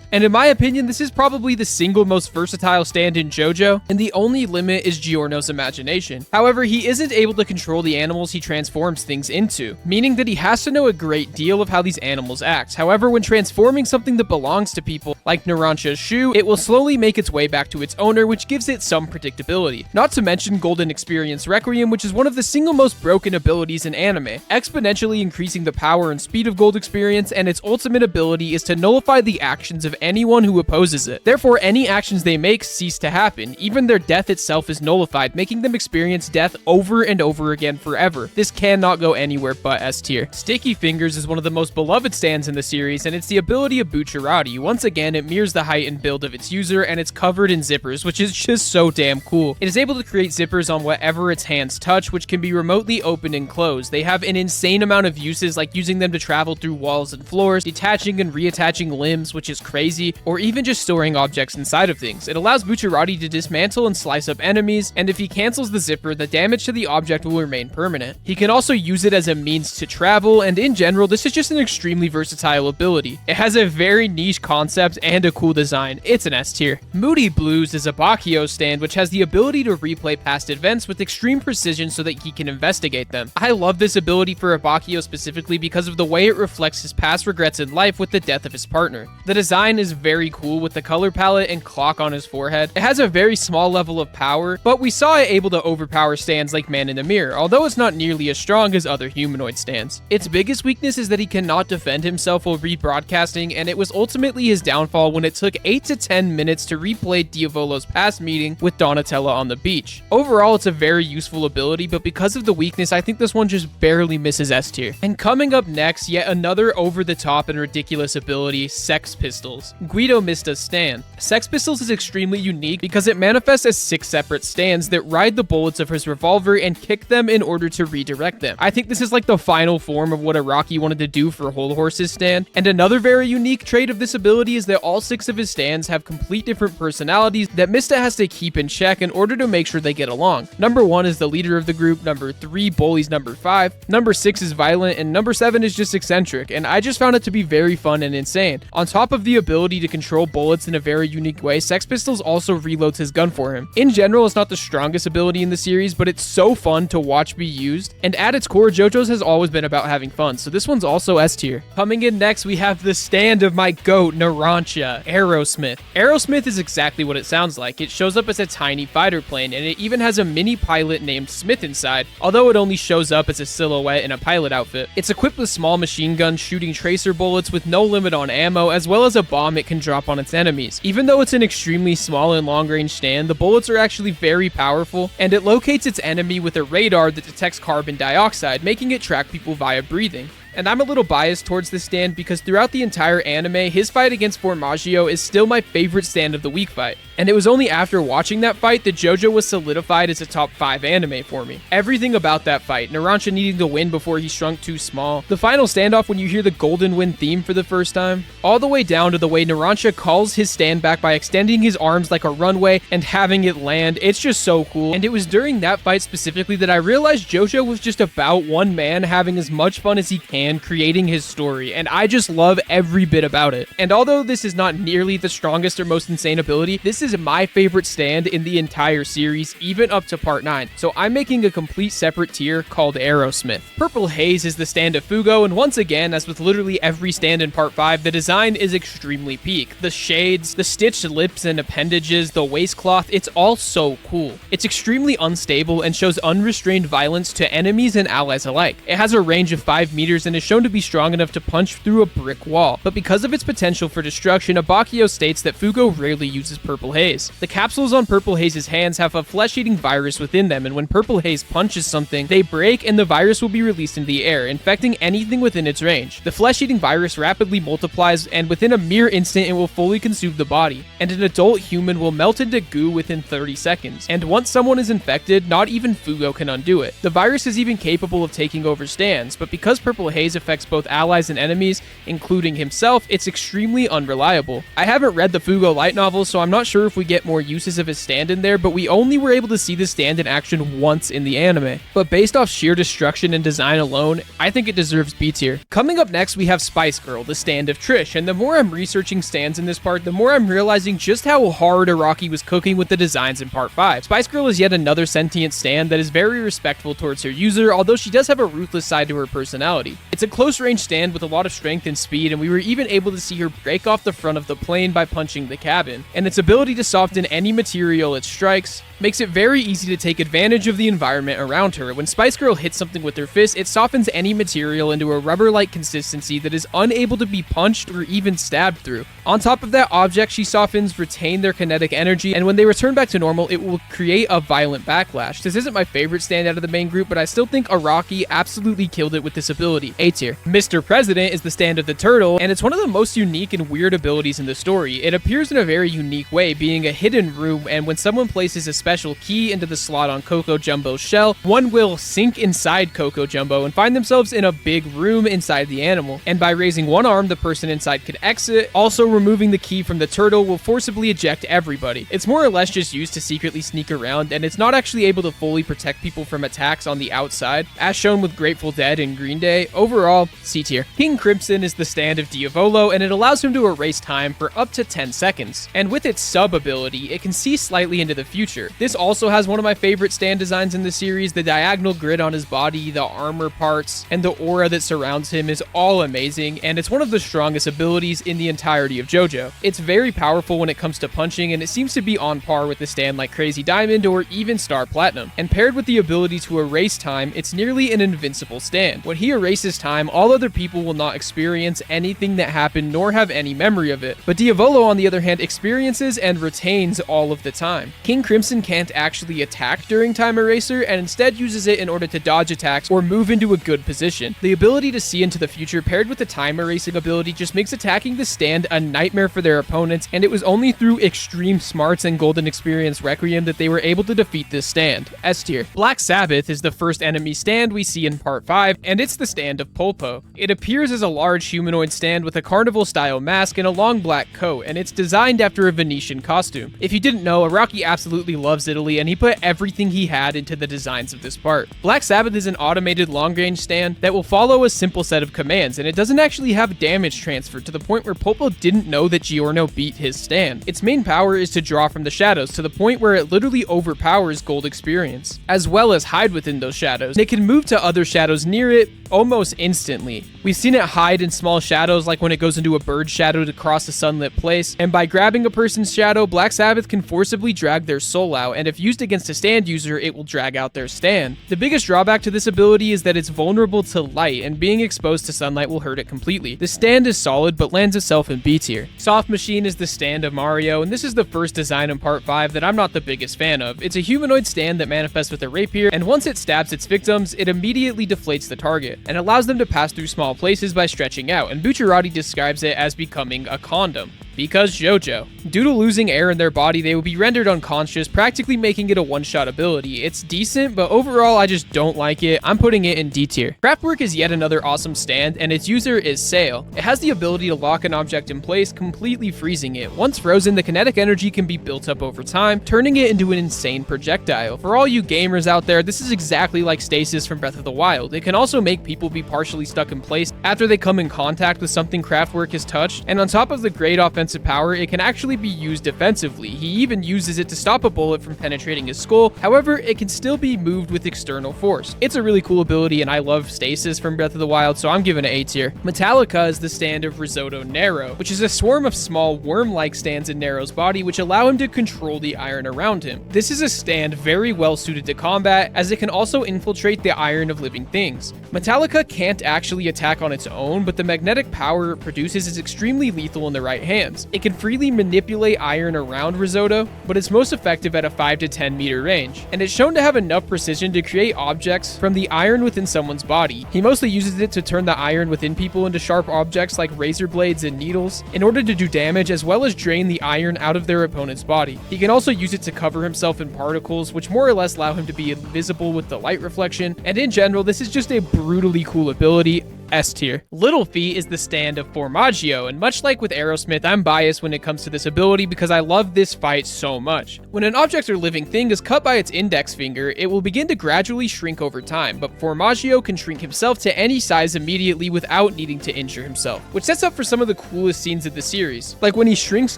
and in my opinion this is probably the single most versatile stand in JoJo, and the only limit is Giorno's imagination. However, he isn't able to control the animals he transforms things into, meaning that he has to know a great deal of how these animals act. However, when transforming something that belongs to people, like Narancia's shoe, it will slowly make its way back to its owner, which gives it some predictability. Not to mention Golden Experience Requiem, which is one of the single most broken abilities in anime, exponentially increasing the power and speed of Gold Experience, and its ultimate ability is to nullify the actions of anyone who opposes it. Therefore, any actions they make cease to happen. Even their death itself is nullified, making them experience death over and over again forever. This cannot go anywhere but S tier. Sticky Fingers is one of the most beloved stands in the series, and it's the ability of Btier Rat. Once again, it mirrors the height and build of its user, and it's covered in zippers, which is just so damn cool. It is able to create zippers on whatever its hands touch, which can be remotely opened and closed. They have an insane amount of uses, like using them to travel through walls and floors, detaching and reattaching limbs, which is crazy, or even just storing objects inside of things. It allows Btier Rat to dismantle and slice up enemies, and if he cancels the zipper, the damage to the object will remain permanent. He can also use it as a means to travel, and in general, this is just an extremely versatile ability. It has a very niche concept and a cool design. It's an S tier. Moody Blues is a Bakio stand which has the ability to replay past events with extreme precision so that he can investigate them. I love this ability for a Bakio specifically because of the way it reflects his past regrets in life with the death of his partner. The design is very cool with the color palette and clock on his forehead. It has a very small level of power, but we saw it able to overpower stands like Man in the Mirror, although it's not nearly as strong as other humanoid stands. Its biggest weakness is that he cannot defend himself while rebroadcasting, and it was ultimately his downfall when it took 8 to 10 minutes to replay Diavolo's past meeting with Donatella on the beach. Overall, it's a very useful ability, but because of the weakness, I think this one just barely misses S tier. And coming up next, yet another over-the-top and ridiculous ability, Sex Pistols. Guido Mista's stand. Sex Pistols is extremely unique because it manifests as 6 separate stands that ride the bullets of his revolver and kick them in order to redirect them. I think this is like the final form of what Araki wanted to do for Whole Horse's stand. And another very unique trait of this ability is that all 6 of his stands have complete different personalities that Mista has to keep in check in order to make sure they get along. Number 1 is the leader of the group, number 3 bullies number 5, number 6 is violent, and number 7 is just eccentric, and I just found it to be very fun and insane. On top of the ability to control bullets in a very unique way, Sex Pistols also reloads his gun for him. In general, it's not the strongest ability in the series, but it's so fun to watch be used, and at its core, JoJo's has always been about having fun, so this one's also S tier. Coming in next, we have the stand of my goat, Narancia, Aerosmith. Aerosmith is exactly what it sounds like. It shows up as a tiny fighter plane, and it even has a mini pilot named Smith inside, although it only shows up as a silhouette in a pilot outfit. It's equipped with small machine guns shooting tracer bullets with no limit on ammo, as well as a bomb it can drop on its enemies. Even though it's an extremely small and long-range stand, the bullets are actually very powerful, and it locates its enemy with a radar that detects carbon dioxide, making it track people via breathing. And I'm a little biased towards this stand because throughout the entire anime, his fight against Formaggio is still my favorite stand of the week fight. And it was only after watching that fight that JoJo was solidified as a top 5 anime for me. Everything about that fight, Narancia needing to win before he shrunk too small, the final standoff when you hear the Golden Wind theme for the first time, all the way down to the way Narancia calls his stand back by extending his arms like a runway and having it land, it's just so cool. And it was during that fight specifically that I realized JoJo was just about one man having as much fun as he can stand creating his story, and I just love every bit about it. And although this is not nearly the strongest or most insane ability, this is my favorite stand in the entire series, even up to part 9, so I'm making a complete separate tier called Aerosmith. Purple Haze is the stand of Fugo, and once again, as with literally every stand in part 5, the design is extremely peak. The shades, the stitched lips and appendages, the waistcloth, it's all so cool. It's extremely unstable and shows unrestrained violence to enemies and allies alike. It has a range of 5 meters and is shown to be strong enough to punch through a brick wall, but because of its potential for destruction, Abakio states that Fugo rarely uses Purple Haze. The capsules on Purple Haze's hands have a flesh-eating virus within them, and when Purple Haze punches something, they break and the virus will be released into the air, infecting anything within its range. The flesh-eating virus rapidly multiplies, and within a mere instant it will fully consume the body, and an adult human will melt into goo within 30 seconds. And once someone is infected, not even Fugo can undo it. The virus is even capable of taking over stands, but because Purple Haze affects both allies and enemies, including himself, it's extremely unreliable. I haven't read the Fugo light novel, so I'm not sure if we get more uses of his stand in there, but we only were able to see the stand in action once in the anime. But based off sheer destruction and design alone, I think it deserves B tier. Coming up next, we have Spice Girl, the stand of Trish, and the more I'm researching stands in this part, the more I'm realizing just how hard Araki was cooking with the designs in part 5. Spice Girl is yet another sentient stand that is very respectful towards her user, although she does have a ruthless side to her personality. It's a close range stand with a lot of strength and speed, and we were even able to see her break off the front of the plane by punching the cabin. And its ability to soften any material it strikes makes it very easy to take advantage of the environment around her. When Spice Girl hits something with her fist, it softens any material into a rubber-like consistency that is unable to be punched or even stabbed through. On top of that, objects she softens retain their kinetic energy, and when they return back to normal, it will create a violent backlash. This isn't my favorite stand out of the main group, but I still think Araki absolutely killed it with this ability. A tier. Mr. President is the stand of the turtle, and it's one of the most unique and weird abilities in the story. It appears in a very unique way, being a hidden room, and when someone places a special key into the slot on Coco Jumbo's shell, one will sink inside Coco Jumbo and find themselves in a big room inside the animal. And by raising one arm, the person inside could exit. Also, removing the key from the turtle will forcibly eject everybody. It's more or less just used to secretly sneak around, and it's not actually able to fully protect people from attacks on the outside, as shown with Grateful Dead and Green Day. Overall, C tier. King Crimson is the stand of Diavolo, and it allows him to erase time for up to 10 seconds. And with its sub ability, it can see slightly into the future. This also has one of my favorite stand designs in the series. The diagonal grid on his body, the armor parts, and the aura that surrounds him is all amazing, and it's one of the strongest abilities in the entirety of JoJo. It's very powerful when it comes to punching, and it seems to be on par with the stand like Crazy Diamond or even Star Platinum. And paired with the ability to erase time, it's nearly an invincible stand. When he erases time, all other people will not experience anything that happened nor have any memory of it. But Diavolo, on the other hand, experiences and retains all of the time. King Crimson can't actually attack during time eraser, and instead uses it in order to dodge attacks or move into a good position. The ability to see into the future paired with the time erasing ability just makes attacking the stand a nightmare for their opponents, and it was only through extreme smarts and golden experience Requiem that they were able to defeat this stand. S tier. Black Sabbath is the first enemy stand we see in part 5, and it's the stand of Polpo. It appears as a large humanoid stand with a carnival style mask and a long black coat, and it's designed after a Venetian costume. If you didn't know, Araki absolutely loves Italy, and he put everything he had into the designs of this part. Black Sabbath is an automated long-range stand that will follow a simple set of commands, and it doesn't actually have damage transfer to the point where Polpo didn't know that Giorno beat his stand. Its main power is to draw from the shadows to the point where it literally overpowers gold experience, as well as hide within those shadows. And it can move to other shadows near it almost instantly. We've seen it hide in small shadows like when it goes into a bird's shadow to cross a sunlit place, and by grabbing a person's shadow, Black Sabbath can forcibly drag their soul out, and if used against a stand user, it will drag out their stand. The biggest drawback to this ability is that it's vulnerable to light, and being exposed to sunlight will hurt it completely. The stand is solid, but lands itself in B tier. Soft Machine is the stand of Mario, and this is the first design in part 5 that I'm not the biggest fan of. It's a humanoid stand that manifests with a rapier, and once it stabs its victims, it immediately deflates the target, and allows them to pass through small places by stretching out, and Bucciarati describes it as becoming a condom. Because JoJo. Due to losing air in their body, they will be rendered unconscious, practically making it a one-shot ability. It's decent, but overall I just don't like it. I'm putting it in D tier. Craftwork is yet another awesome stand, and its user is Sail. It has the ability to lock an object in place, completely freezing it. Once frozen, the kinetic energy can be built up over time, turning it into an insane projectile. For all you gamers out there, this is exactly like stasis from Breath of the Wild. It can also make people be partially stuck in place after they come in contact with something Craftwork has touched, and on top of the great offensive power, it can actually be used defensively. He even uses it to stop a bullet from penetrating his skull. However, it can still be moved with external force. It's a really cool ability, and I love stasis from Breath of the Wild, so I'm giving it A tier. Metallica is the stand of Risoto Narrow, which is a swarm of small worm-like stands in Narrow's body which allow him to control the iron around him. This is a stand very well suited to combat, as it can also infiltrate the iron of living things. Metallica can't actually attack on its own, but the magnetic power it produces is extremely lethal in the right hands. It can freely manipulate iron around Risotto, but it's most effective at a 5 to 10 meter range, and it's shown to have enough precision to create objects from the iron within someone's body. He mostly uses it to turn the iron within people into sharp objects like razor blades and needles in order to do damage, as well as drain the iron out of their opponent's body. He can also use it to cover himself in particles, which more or less allow him to be invisible with the light reflection, and in general, this is just a brutally cool ability. S tier. Little Feet is the stand of Formaggio, and much like with Aerosmith, I'm biased when it comes to this ability because I love this fight so much. When an object or living thing is cut by its index finger, it will begin to gradually shrink over time, but Formaggio can shrink himself to any size immediately without needing to injure himself, which sets up for some of the coolest scenes of the series, like when he shrinks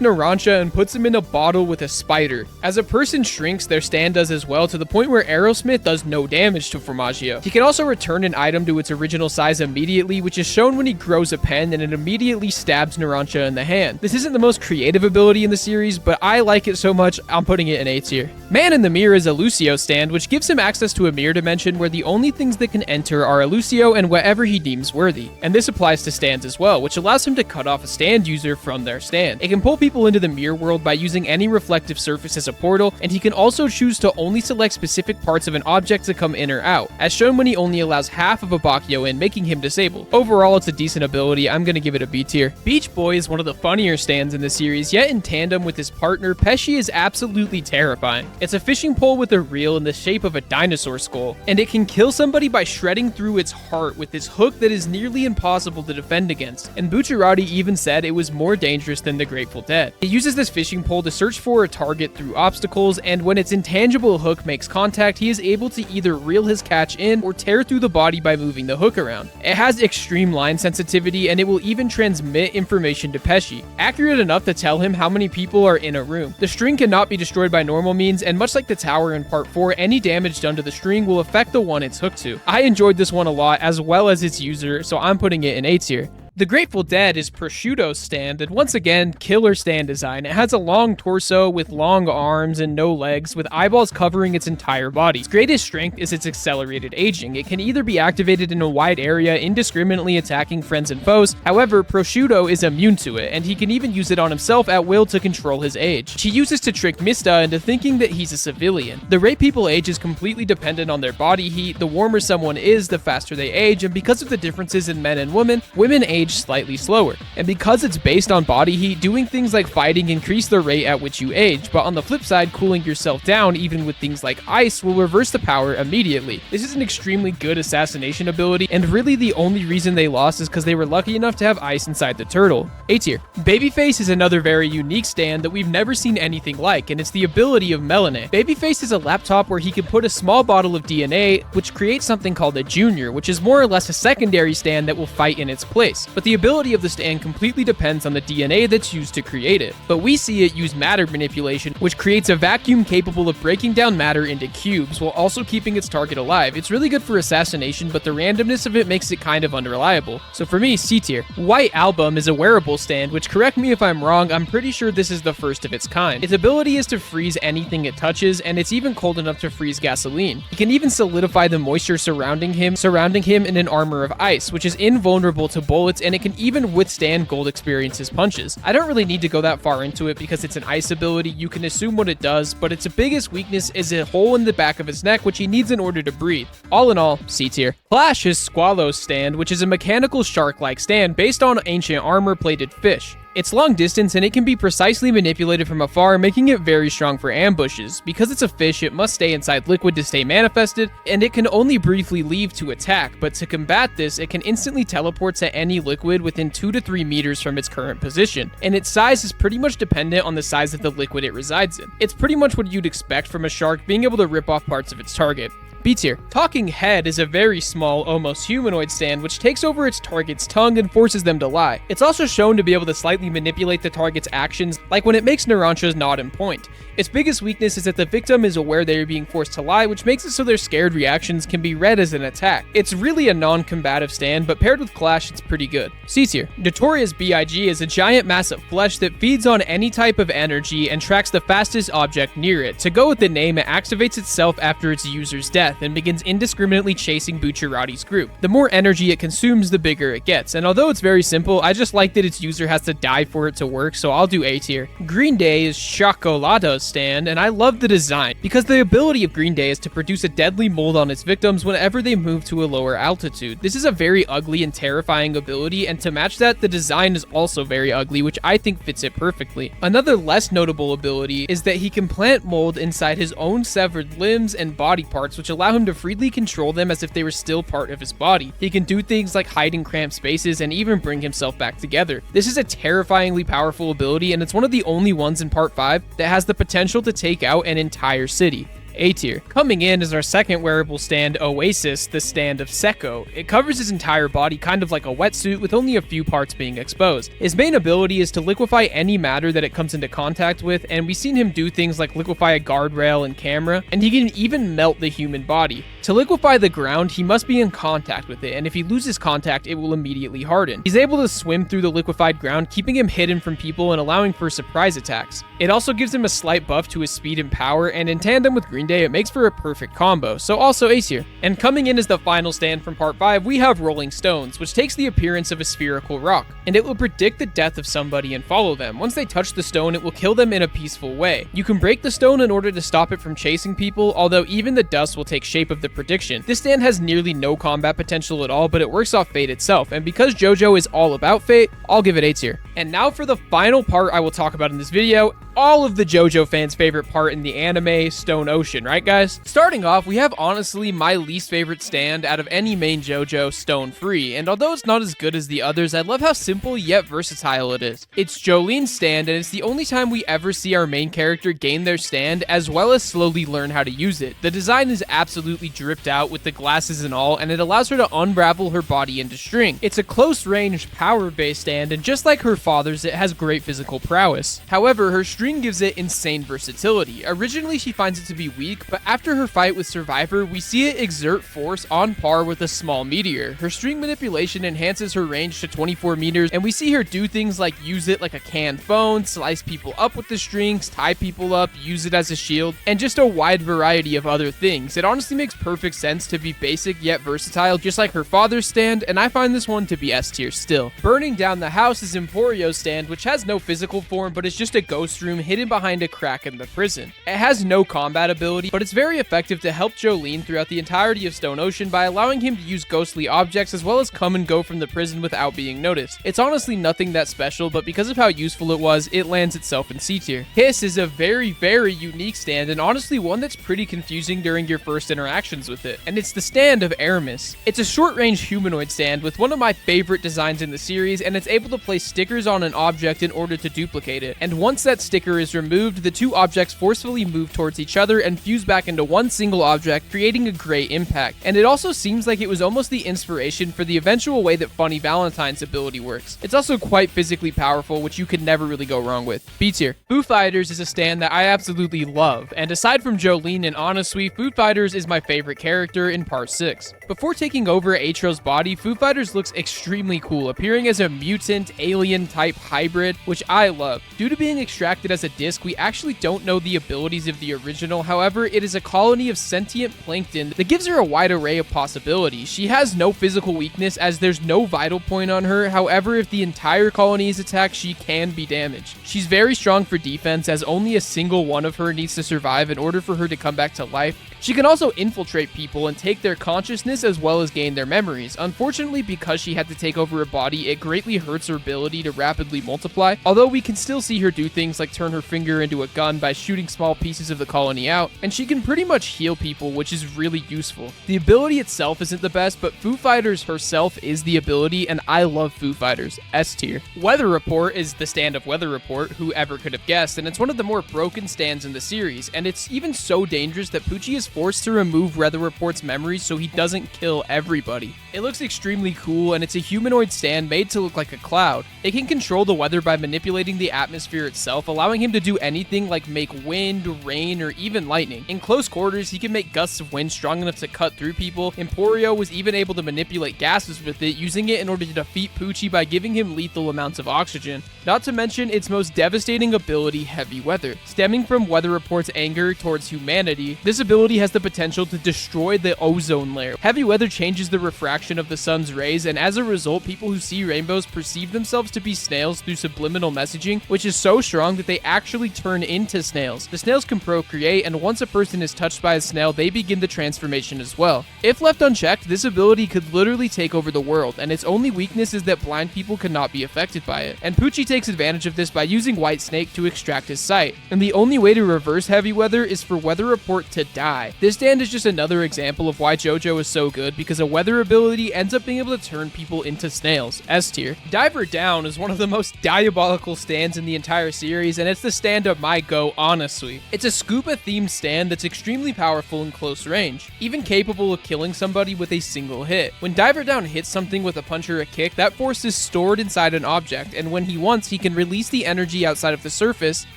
Narancia and puts him in a bottle with a spider. As a person shrinks, their stand does as well, to the point where Aerosmith does no damage to Formaggio. He can also return an item to its original size immediately, which is shown when he grows a pen and it immediately stabs Narancia in the hand. This isn't the most creative ability in the series, but I like it so much, I'm putting it in A tier. Man in the Mirror is a Lucio stand, which gives him access to a mirror dimension where the only things that can enter are a Lucio and whatever he deems worthy. And this applies to stands as well, which allows him to cut off a stand user from their stand. It can pull people into the mirror world by using any reflective surface as a portal, and he can also choose to only select specific parts of an object to come in or out, as shown when he only allows half of a Bakyo in, making him disabled. Overall, it's a decent ability. I'm gonna give it a B tier. Beach Boy is one of the funnier stands in the series, yet in tandem with his partner, Pesci is absolutely terrifying. It's a fishing pole with a reel in the shape of a dinosaur skull, and it can kill somebody by shredding through its heart with this hook that is nearly impossible to defend against. And Bucciarati even said it was more dangerous than the Grateful Dead. He uses this fishing pole to search for a target through obstacles, and when its intangible hook makes contact, he is able to either reel his catch in or tear through the body by moving the hook around. It has extreme line sensitivity, and it will even transmit information to Pesci, accurate enough to tell him how many people are in a room. The string cannot be destroyed by normal means, and much like the tower in part 4, any damage done to the string will affect the one it's hooked to. I enjoyed this one a lot, as well as its user, so I'm putting it in A tier. The Grateful Dead is Prosciutto's stand, and once again, killer stand design. It has a long torso with long arms and no legs, with eyeballs covering its entire body. Its greatest strength is its accelerated aging. It can either be activated in a wide area, indiscriminately attacking friends and foes. However, Prosciutto is immune to it, and he can even use it on himself at will to control his age. He uses to trick Mista into thinking that he's a civilian. The rate people age is completely dependent on their body heat. The warmer someone is, the faster they age, and because of the differences in men and women age slightly slower. And because it's based on body heat, doing things like fighting increase the rate at which you age, but on the flip side, cooling yourself down, even with things like ice, will reverse the power immediately. This is an extremely good assassination ability, and really the only reason they lost is because they were lucky enough to have ice inside the turtle. A tier. Babyface is another very unique stand that we've never seen anything like, and it's the ability of Melanie. Babyface is a laptop where he can put a small bottle of DNA, which creates something called a junior, which is more or less a secondary stand that will fight in its place. But the ability of the stand completely depends on the DNA that's used to create it. But we see it use matter manipulation, which creates a vacuum capable of breaking down matter into cubes while also keeping its target alive. It's really good for assassination, but the randomness of it makes it kind of unreliable. So for me, C tier. White Album is a wearable stand, which, correct me if I'm wrong, I'm pretty sure this is the first of its kind. Its ability is to freeze anything it touches, and it's even cold enough to freeze gasoline. He can even solidify the moisture surrounding him in an armor of ice, which is invulnerable to bullets, and it can even withstand Gold Experience's punches. I don't really need to go that far into it because it's an ice ability. You can assume what it does, but its biggest weakness is a hole in the back of his neck, which he needs in order to breathe. All in all, C tier. Clash is Squallow's stand, which is a mechanical shark-like stand based on ancient armor-plated fish. It's long distance and it can be precisely manipulated from afar, making it very strong for ambushes. Because it's a fish, it must stay inside liquid to stay manifested, and it can only briefly leave to attack, but to combat this, it can instantly teleport to any liquid within 2 to 3 meters from its current position, and its size is pretty much dependent on the size of the liquid it resides in. It's pretty much what you'd expect from a shark, being able to rip off parts of its target. Btier. Talking Head is a very small, almost humanoid stand which takes over its target's tongue and forces them to lie. It's also shown to be able to slightly manipulate the target's actions, like when it makes Narancia's nod and point. Its biggest weakness is that the victim is aware they are being forced to lie, which makes it so their scared reactions can be read as an attack. It's really a non-combative stand, but paired with Clash, it's pretty good. C-Tier. Notorious BI is a giant mass of flesh that feeds on any type of energy and tracks the fastest object near it. To go with the name, it activates itself after its user's death and begins indiscriminately chasing Btier Rat's group. The more energy it consumes, the bigger it gets, and although it's very simple, I just like that its user has to die for it to work, so I'll do A tier. Green Day is Chocolato's stand, and I love the design, because the ability of Green Day is to produce a deadly mold on its victims whenever they move to a lower altitude. This is a very ugly and terrifying ability, and to match that, the design is also very ugly, which I think fits it perfectly. Another less notable ability is that he can plant mold inside his own severed limbs and body parts, which allow him to freely control them as if they were still part of his body. He can do things like hide in cramped spaces and even bring himself back together. This is a terrifyingly powerful ability, and it's one of the only ones in Part 5 that has the potential to take out an entire city. A tier. Coming in is our second wearable stand, Oasis, the stand of Sekko. It covers his entire body kind of like a wetsuit with only a few parts being exposed. His main ability is to liquefy any matter that it comes into contact with, and we've seen him do things like liquefy a guardrail and camera, and he can even melt the human body. To liquefy the ground, he must be in contact with it, and if he loses contact, it will immediately harden. He's able to swim through the liquefied ground, keeping him hidden from people and allowing for surprise attacks. It also gives him a slight buff to his speed and power, and in tandem with Green Day, it makes for a perfect combo, so also A tier. And coming in as the final stand from Part 5, we have Rolling Stones, which takes the appearance of a spherical rock, and it will predict the death of somebody and follow them. Once they touch the stone, it will kill them in a peaceful way. You can break the stone in order to stop it from chasing people, although even the dust will take shape of the prediction. This stand has nearly no combat potential at all, but it works off fate itself, and because JoJo is all about fate, I'll give it A tier. And now for the final part I will talk about in this video, all of the JoJo fans' favorite part in the anime, Stone Ocean, right guys? Starting off, we have honestly my least favorite stand out of any main JoJo, Stone Free, and although it's not as good as the others, I love how simple yet versatile it is. It's Jolene's stand, and it's the only time we ever see our main character gain their stand, as well as slowly learn how to use it. The design is absolutely dripped out with the glasses and all, and it allows her to unravel her body into string. It's a close-range, power-based stand, and just like her father's, it has great physical prowess. However, her string gives it insane versatility. Originally, she finds it to be weak, but after her fight with Survivor, we see it exert force on par with a small meteor. Her string manipulation enhances her range to 24 meters, and we see her do things like use it like a canned phone, slice people up with the strings, tie people up, use it as a shield, and just a wide variety of other things. It honestly makes perfect sense to be basic yet versatile, just like her father's stand, and I find this one to be S tier still. Burning Down the House is Emporio's stand, which has no physical form, but it's just a ghost room hidden behind a crack in the prison. It has no combat ability, but it's very effective to help Jolene throughout the entirety of Stone Ocean by allowing him to use ghostly objects as well as come and go from the prison without being noticed. It's honestly nothing that special, but because of how useful it was, it lands itself in C tier. Hiss is a very, very unique stand, and honestly one that's pretty confusing during your first interactions with it, and it's the stand of Aramis. It's a short-range humanoid stand with one of my favorite designs in the series, and it's able to place stickers on an object in order to duplicate it, and once that sticker is removed, the two objects forcefully move towards each other and fuse back into one single object, creating a great impact. And it also seems like it was almost the inspiration for the eventual way that Funny Valentine's ability works. It's also quite physically powerful, which you could never really go wrong with. B tier. Foo Fighters is a stand that I absolutely love, and aside from Jolene and Honestly, Foo Fighters is my favorite character in Part 6. Before taking over Atro's body, Foo Fighters looks extremely cool, appearing as a mutant, alien-type hybrid, which I love. Due to being extracted as a disc, we actually don't know the abilities of the original. However, it is a colony of sentient plankton that gives her a wide array of possibilities. She has no physical weakness as there's no vital point on her. However, if the entire colony is attacked, she can be damaged. She's very strong for defense as only a single one of her needs to survive in order for her to come back to life. She can also infiltrate people and take their consciousness freezes as well as gain their memories. Unfortunately, because she had to take over a body, it greatly hurts her ability to rapidly multiply, although we can still see her do things like turn her finger into a gun by shooting small pieces of the colony out, and she can pretty much heal people, which is really useful. The ability itself isn't the best, but Foo Fighters herself is the ability, and I love Foo Fighters, S tier. Weather Report is the stand of Weather Report, whoever could have guessed, and it's one of the more broken stands in the series, and it's even so dangerous that Pucci is forced to remove Weather Report's memories so he doesn't kill everybody. It looks extremely cool, and it's a humanoid stand made to look like a cloud. It can control the weather by manipulating the atmosphere itself, allowing him to do anything like make wind, rain, or even lightning. In close quarters, he can make gusts of wind strong enough to cut through people. Emporio was even able to manipulate gases with it, using it in order to defeat Pucci by giving him lethal amounts of oxygen. Not to mention its most devastating ability, Heavy Weather. Stemming from Weather Report's anger towards humanity, this ability has the potential to destroy the ozone layer. Heavy Weather changes the refraction of the sun's rays, and as a result, people who see rainbows perceive themselves to be snails through subliminal messaging, which is so strong that they actually turn into snails. The snails can procreate, and once a person is touched by a snail, they begin the transformation as well. If left unchecked, this ability could literally take over the world, and its only weakness is that blind people cannot be affected by it. And Pucci takes advantage of this by using White Snake to extract his sight. And the only way to reverse Heavy Weather is for Weather Report to die. This stand is just another example of why JoJo is so good, because a weather ability ends up being able to turn people into snails. S tier. Diver Down is one of the most diabolical stands in the entire series, and it's the stand of my go, honestly. It's a scuba themed stand that's extremely powerful in close range, even capable of killing somebody with a single hit. When Diver Down hits something with a punch or a kick, that force is stored inside an object, and when he wants, he can release the energy outside of the surface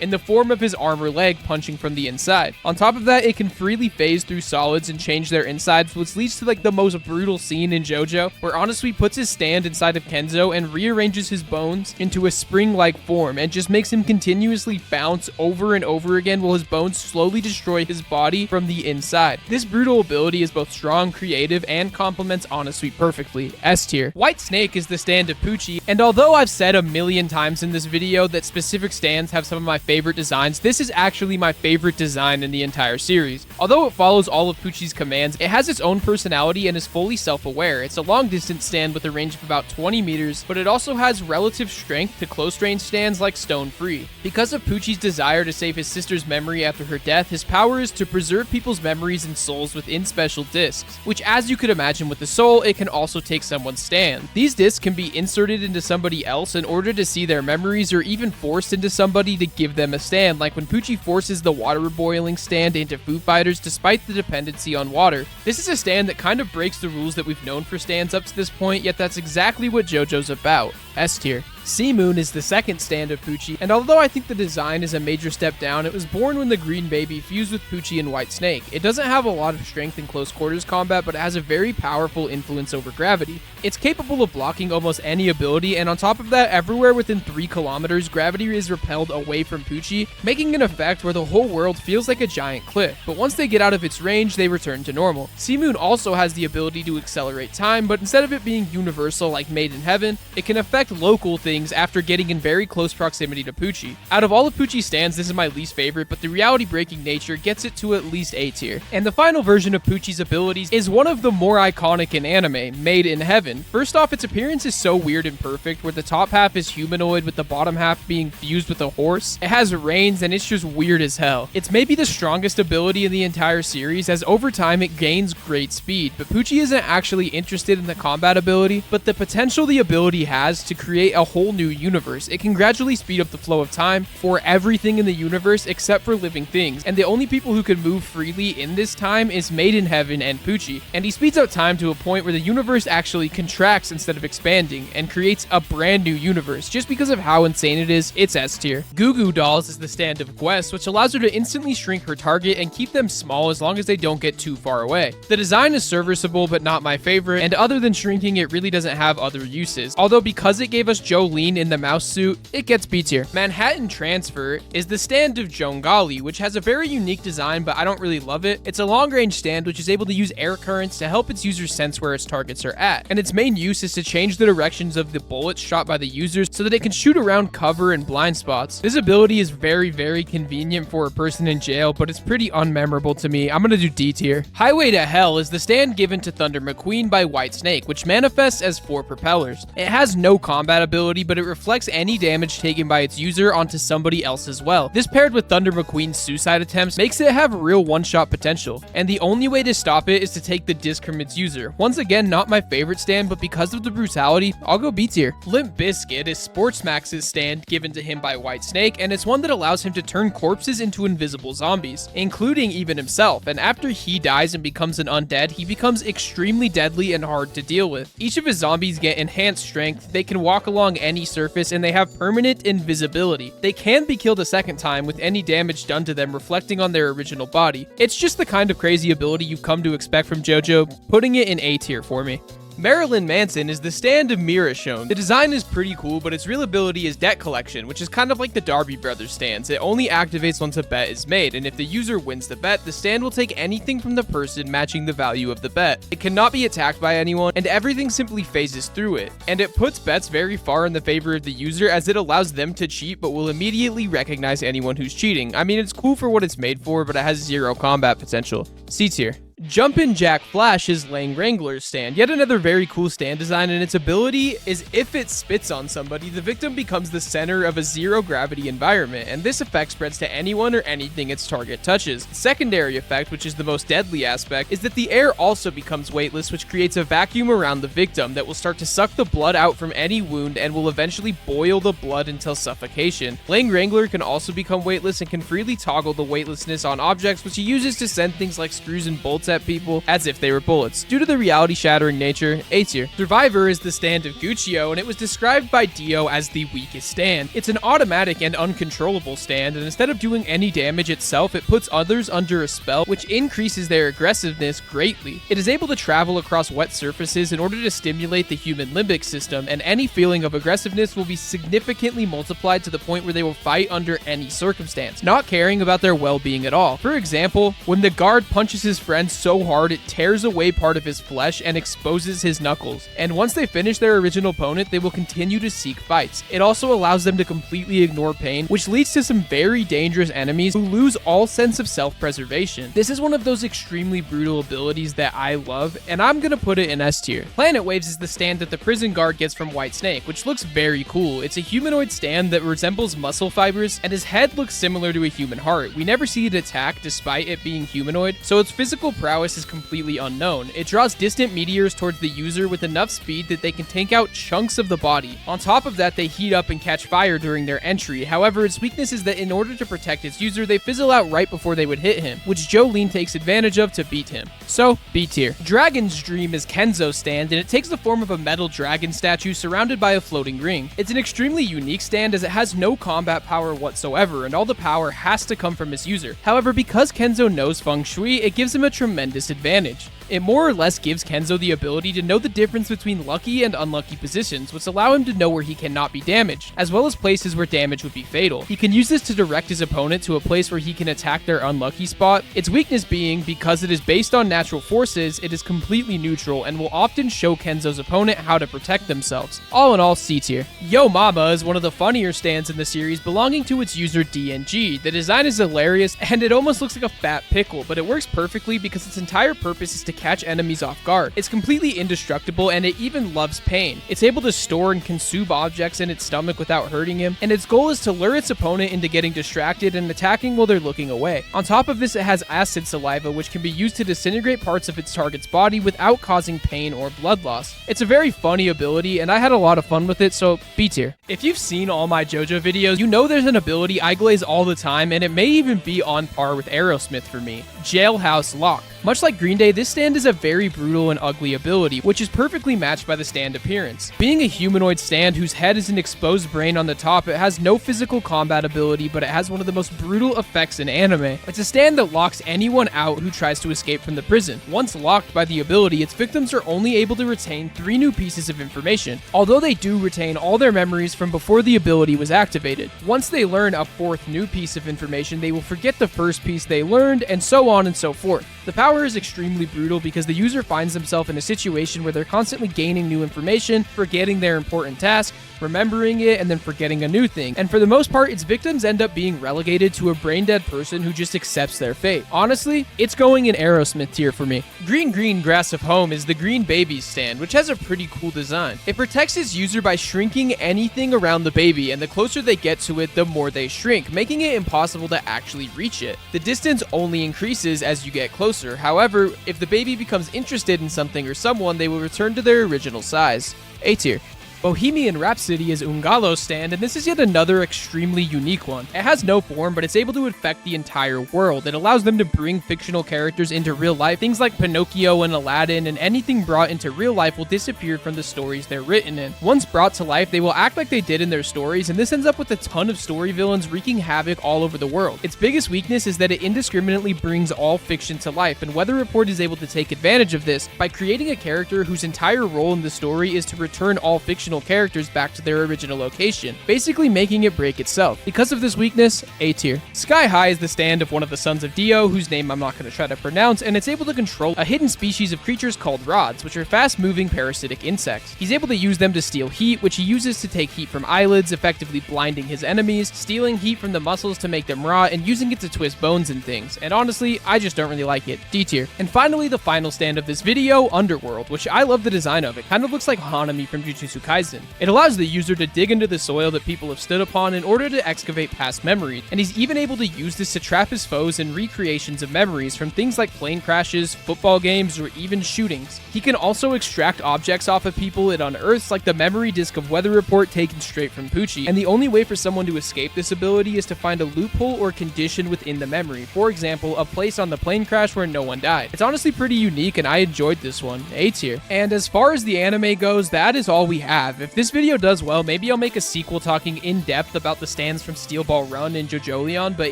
in the form of his arm or leg punching from the inside. On top of that, it can freely phase through solids and change their insides, which leads to like the most brutal scene in JoJo, where Honestly puts his stand inside of Kenzo and rearranges his bones into a spring-like form and just makes him continuously bounce over and over again while his bones slowly destroy his body from the inside. This brutal ability is both strong, creative, and complements Honestly perfectly. S tier. White Snake is the stand of Pucci, and although I've said a million times in this video that specific stands have some of my favorite designs, this is actually my favorite design in the entire series. Although it follows all of Pucci's commands, it has its own personality and is fully self-aware. It's a long-distance stand with a range of about 20 meters, but it also has relative strength to close-range stands like Stone Free. Because of Pucci's desire to save his sister's memory after her death, his power is to preserve people's memories and souls within special discs, which, as you could imagine with the soul, it can also take someone's stand. These discs can be inserted into somebody else in order to see their memories, or even forced into somebody to give them a stand, like when Pucci forces the water boiling stand into Foo Fighters despite the dependency on water. This is a stand that kind of breaks the rules that we've known for stands up to this point, yet that's exactly what JoJo's about. S tier. Sea Moon is the second stand of Pucci, and although I think the design is a major step down, it was born when the Green Baby fused with Pucci and White Snake. It doesn't have a lot of strength in close quarters combat, but it has a very powerful influence over gravity. It's capable of blocking almost any ability, and on top of that, everywhere within 3 kilometers, gravity is repelled away from Pucci, making an effect where the whole world feels like a giant cliff. But once they get out of its range, they return to normal. Sea Moon also has the ability to accelerate time, but instead of it being universal like Maiden Heaven, it can affect local things after getting in very close proximity to Pucci. Out of all of Pucci's stands, this is my least favorite, but the reality-breaking nature gets it to at least A tier. And the final version of Pucci's abilities is one of the more iconic in anime, Maiden Heaven. First off, its appearance is so weird and perfect, where the top half is humanoid with the bottom half being fused with a horse. It has reins, and it's just weird as hell. It's maybe the strongest ability in the entire series, as over time it gains great speed, but Pucci isn't actually interested in the combat ability, but the potential the ability has to create a whole new universe. It can gradually speed up the flow of time for everything in the universe except for living things, and the only people who can move freely in this time is Maiden Heaven and Pucci, and he speeds up time to a point where the universe actually contracts instead of expanding, and creates a brand new universe. Just because of how insane it is, it's S tier. Goo Goo Dolls is the stand of Quest, which allows her to instantly shrink her target and keep them small as long as they don't get too far away. The design is serviceable, but not my favorite, and other than shrinking, it really doesn't have other uses. Although because it gave us Jolene Jolene in the mouse suit, it gets B tier. Manhattan Transfer is the stand of Jongali, which has a very unique design, but I don't really love it. It's a long-range stand which is able to use air currents to help its users sense where its targets are at, and its main use is to change the directions of the bullets shot by the users so that it can shoot around cover and blind spots. This ability is very convenient for a person in jail, but it's pretty unmemorable to me. I'm gonna do D tier. Highway to Hell is the stand given to Thunder McQueen by Whitesnake, which manifests as 4 propellers. It has no combat ability, but it reflects any damage taken by its user onto somebody else as well. This paired with Thunder McQueen's suicide attempts makes it have real one-shot potential, and the only way to stop it is to take the disc from its user. Once again, not my favorite stand, but because of the brutality, I'll go B tier. Flint Biscuit is Sportsmax's stand given to him by Whitesnake, and it's one that allows him to turn corpses into invisible zombies, including even himself, and after he dies and becomes an undead, he becomes extremely deadly and hard to deal with. Each of his zombies get enhanced strength, they can walk along any surface, and they have permanent invisibility. They can be killed a second time with any damage done to them reflecting on their original body. It's just the kind of crazy ability you've come to expect from JoJo, putting it in A tier for me. Marilyn Manson is the stand of Mirashone. The design is pretty cool, but its real ability is debt collection, which is kind of like the Darby Brothers stands. It only activates once a bet is made, and if the user wins the bet, the stand will take anything from the person matching the value of the bet. It cannot be attacked by anyone, and everything simply phases through it. And it puts bets very far in the favor of the user, as it allows them to cheat, but will immediately recognize anyone who's cheating. I mean, it's cool for what it's made for, but it has zero combat potential. C tier. Jumpin' Jack Flash is Lang Wrangler's stand. Yet another very cool stand design, and its ability is if it spits on somebody, the victim becomes the center of a zero-gravity environment, and this effect spreads to anyone or anything its target touches. The secondary effect, which is the most deadly aspect, is that the air also becomes weightless, which creates a vacuum around the victim that will start to suck the blood out from any wound and will eventually boil the blood until suffocation. Lang Wrangler can also become weightless and can freely toggle the weightlessness on objects, which he uses to send things like screws and bolts at people as if they were bullets. Due to the reality-shattering nature, A tier. Survivor is the stand of Guccio, and it was described by Dio as the weakest stand. It's an automatic and uncontrollable stand, and instead of doing any damage itself, it puts others under a spell, which increases their aggressiveness greatly. It is able to travel across wet surfaces in order to stimulate the human limbic system, and any feeling of aggressiveness will be significantly multiplied to the point where they will fight under any circumstance, not caring about their well-being at all. For example, when the guard punches his friend so hard it tears away part of his flesh and exposes his knuckles, and once they finish their original opponent, they will continue to seek fights. It also allows them to completely ignore pain, which leads to some very dangerous enemies who lose all sense of self-preservation. This is one of those extremely brutal abilities that I love, and I'm gonna put it in S tier. Planet Waves is the stand that the prison guard gets from Whitesnake, which looks very cool. It's a humanoid stand that resembles muscle fibers, and his head looks similar to a human heart. We never see it attack despite it being humanoid, so its physical prowess is completely unknown. It draws distant meteors towards the user with enough speed that they can take out chunks of the body. On top of that, they heat up and catch fire during their entry. However, its weakness is that in order to protect its user, they fizzle out right before they would hit him, which Jolene takes advantage of to beat him. So, B tier. Dragon's Dream is Kenzo's stand, and it takes the form of a metal dragon statue surrounded by a floating ring. It's an extremely unique stand as it has no combat power whatsoever, and all the power has to come from its user. However, because Kenzo knows Feng Shui, it gives him a tremendous advantage. It more or less gives Kenzo the ability to know the difference between lucky and unlucky positions, which allow him to know where he cannot be damaged, as well as places where damage would be fatal. He can use this to direct his opponent to a place where he can attack their unlucky spot. Its weakness being, because it is based on natural forces, it is completely neutral and will often show Kenzo's opponent how to protect themselves. All in all, C tier. Yo Maba is one of the funnier stands in the series, belonging to its user DNG. The design is hilarious, and it almost looks like a fat pickle, but it works perfectly because its entire purpose is to catch enemies off guard. It's completely indestructible, and it even loves pain. It's able to store and consume objects in its stomach without hurting him, and its goal is to lure its opponent into getting distracted and attacking while they're looking away. On top of this, it has acid saliva, which can be used to disintegrate parts of its target's body without causing pain or blood loss. It's a very funny ability, and I had a lot of fun with it, so B tier. If you've seen all my JoJo videos, you know there's an ability I glaze all the time, and it may even be on par with Aerosmith for me. Jailhouse Lock. Much like Green Day, this stand is a very brutal and ugly ability, which is perfectly matched by the stand appearance. Being a humanoid stand whose head is an exposed brain on the top, it has no physical combat ability, but it has one of the most brutal effects in anime. It's a stand that locks anyone out who tries to escape from the prison. Once locked by the ability, its victims are only able to retain 3 new pieces of information, although they do retain all their memories from before the ability was activated. Once they learn a 4th new piece of information, they will forget the first piece they learned, and so on and so forth. The power is extremely brutal because the user finds themselves in a situation where they're constantly gaining new information, forgetting their important task, remembering it, and then forgetting a new thing. And for the most part, its victims end up being relegated to a brain-dead person who just accepts their fate. Honestly, it's going in Aerosmith tier for me. Green Grass of Home is the Green Baby's stand, which has a pretty cool design. It protects its user by shrinking anything around the baby, and the closer they get to it, the more they shrink, making it impossible to actually reach it. The distance only increases as you get closer. However, if the baby becomes interested in something or someone, they will return to their original size. A tier. Bohemian Rhapsody is Ungalo's stand, and this is yet another extremely unique one. It has no form, but it's able to affect the entire world. It allows them to bring fictional characters into real life. Things like Pinocchio and Aladdin, and anything brought into real life will disappear from the stories they're written in. Once brought to life, they will act like they did in their stories, and this ends up with a ton of story villains wreaking havoc all over the world. Its biggest weakness is that it indiscriminately brings all fiction to life, and Weather Report is able to take advantage of this by creating a character whose entire role in the story is to return all fictional characters back to their original location, basically making it break itself. Because of this weakness, A tier. Sky High is the stand of one of the sons of Dio, whose name I'm not going to try to pronounce, and it's able to control a hidden species of creatures called rods, which are fast-moving parasitic insects. He's able to use them to steal heat, which he uses to take heat from eyelids, effectively blinding his enemies, stealing heat from the muscles to make them rot, and using it to twist bones and things. And honestly, I just don't really like it. D tier. And finally, the final stand of this video, Underworld, which I love the design of. It kind of looks like Hanami from Jujutsu Kaisen. It allows the user to dig into the soil that people have stood upon in order to excavate past memories, and he's even able to use this to trap his foes in recreations of memories from things like plane crashes, football games, or even shootings. He can also extract objects off of people it unearths, like the memory disk of Weather Report taken straight from Poochie, and the only way for someone to escape this ability is to find a loophole or condition within the memory, for example, a place on the plane crash where no one died. It's honestly pretty unique, and I enjoyed this one. A tier. And as far as the anime goes, that is all we have. If this video does well, maybe I'll make a sequel talking in depth about the stands from Steel Ball Run and JoJo, but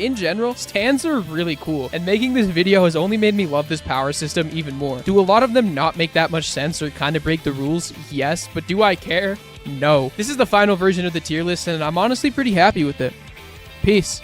in general, stands are really cool, and making this video has only made me love this power system even more. Do a lot of them not make that much sense or kind of break the rules? Yes, but do I care? No. This is the final version of the tier list, and I'm honestly pretty happy with it. Peace.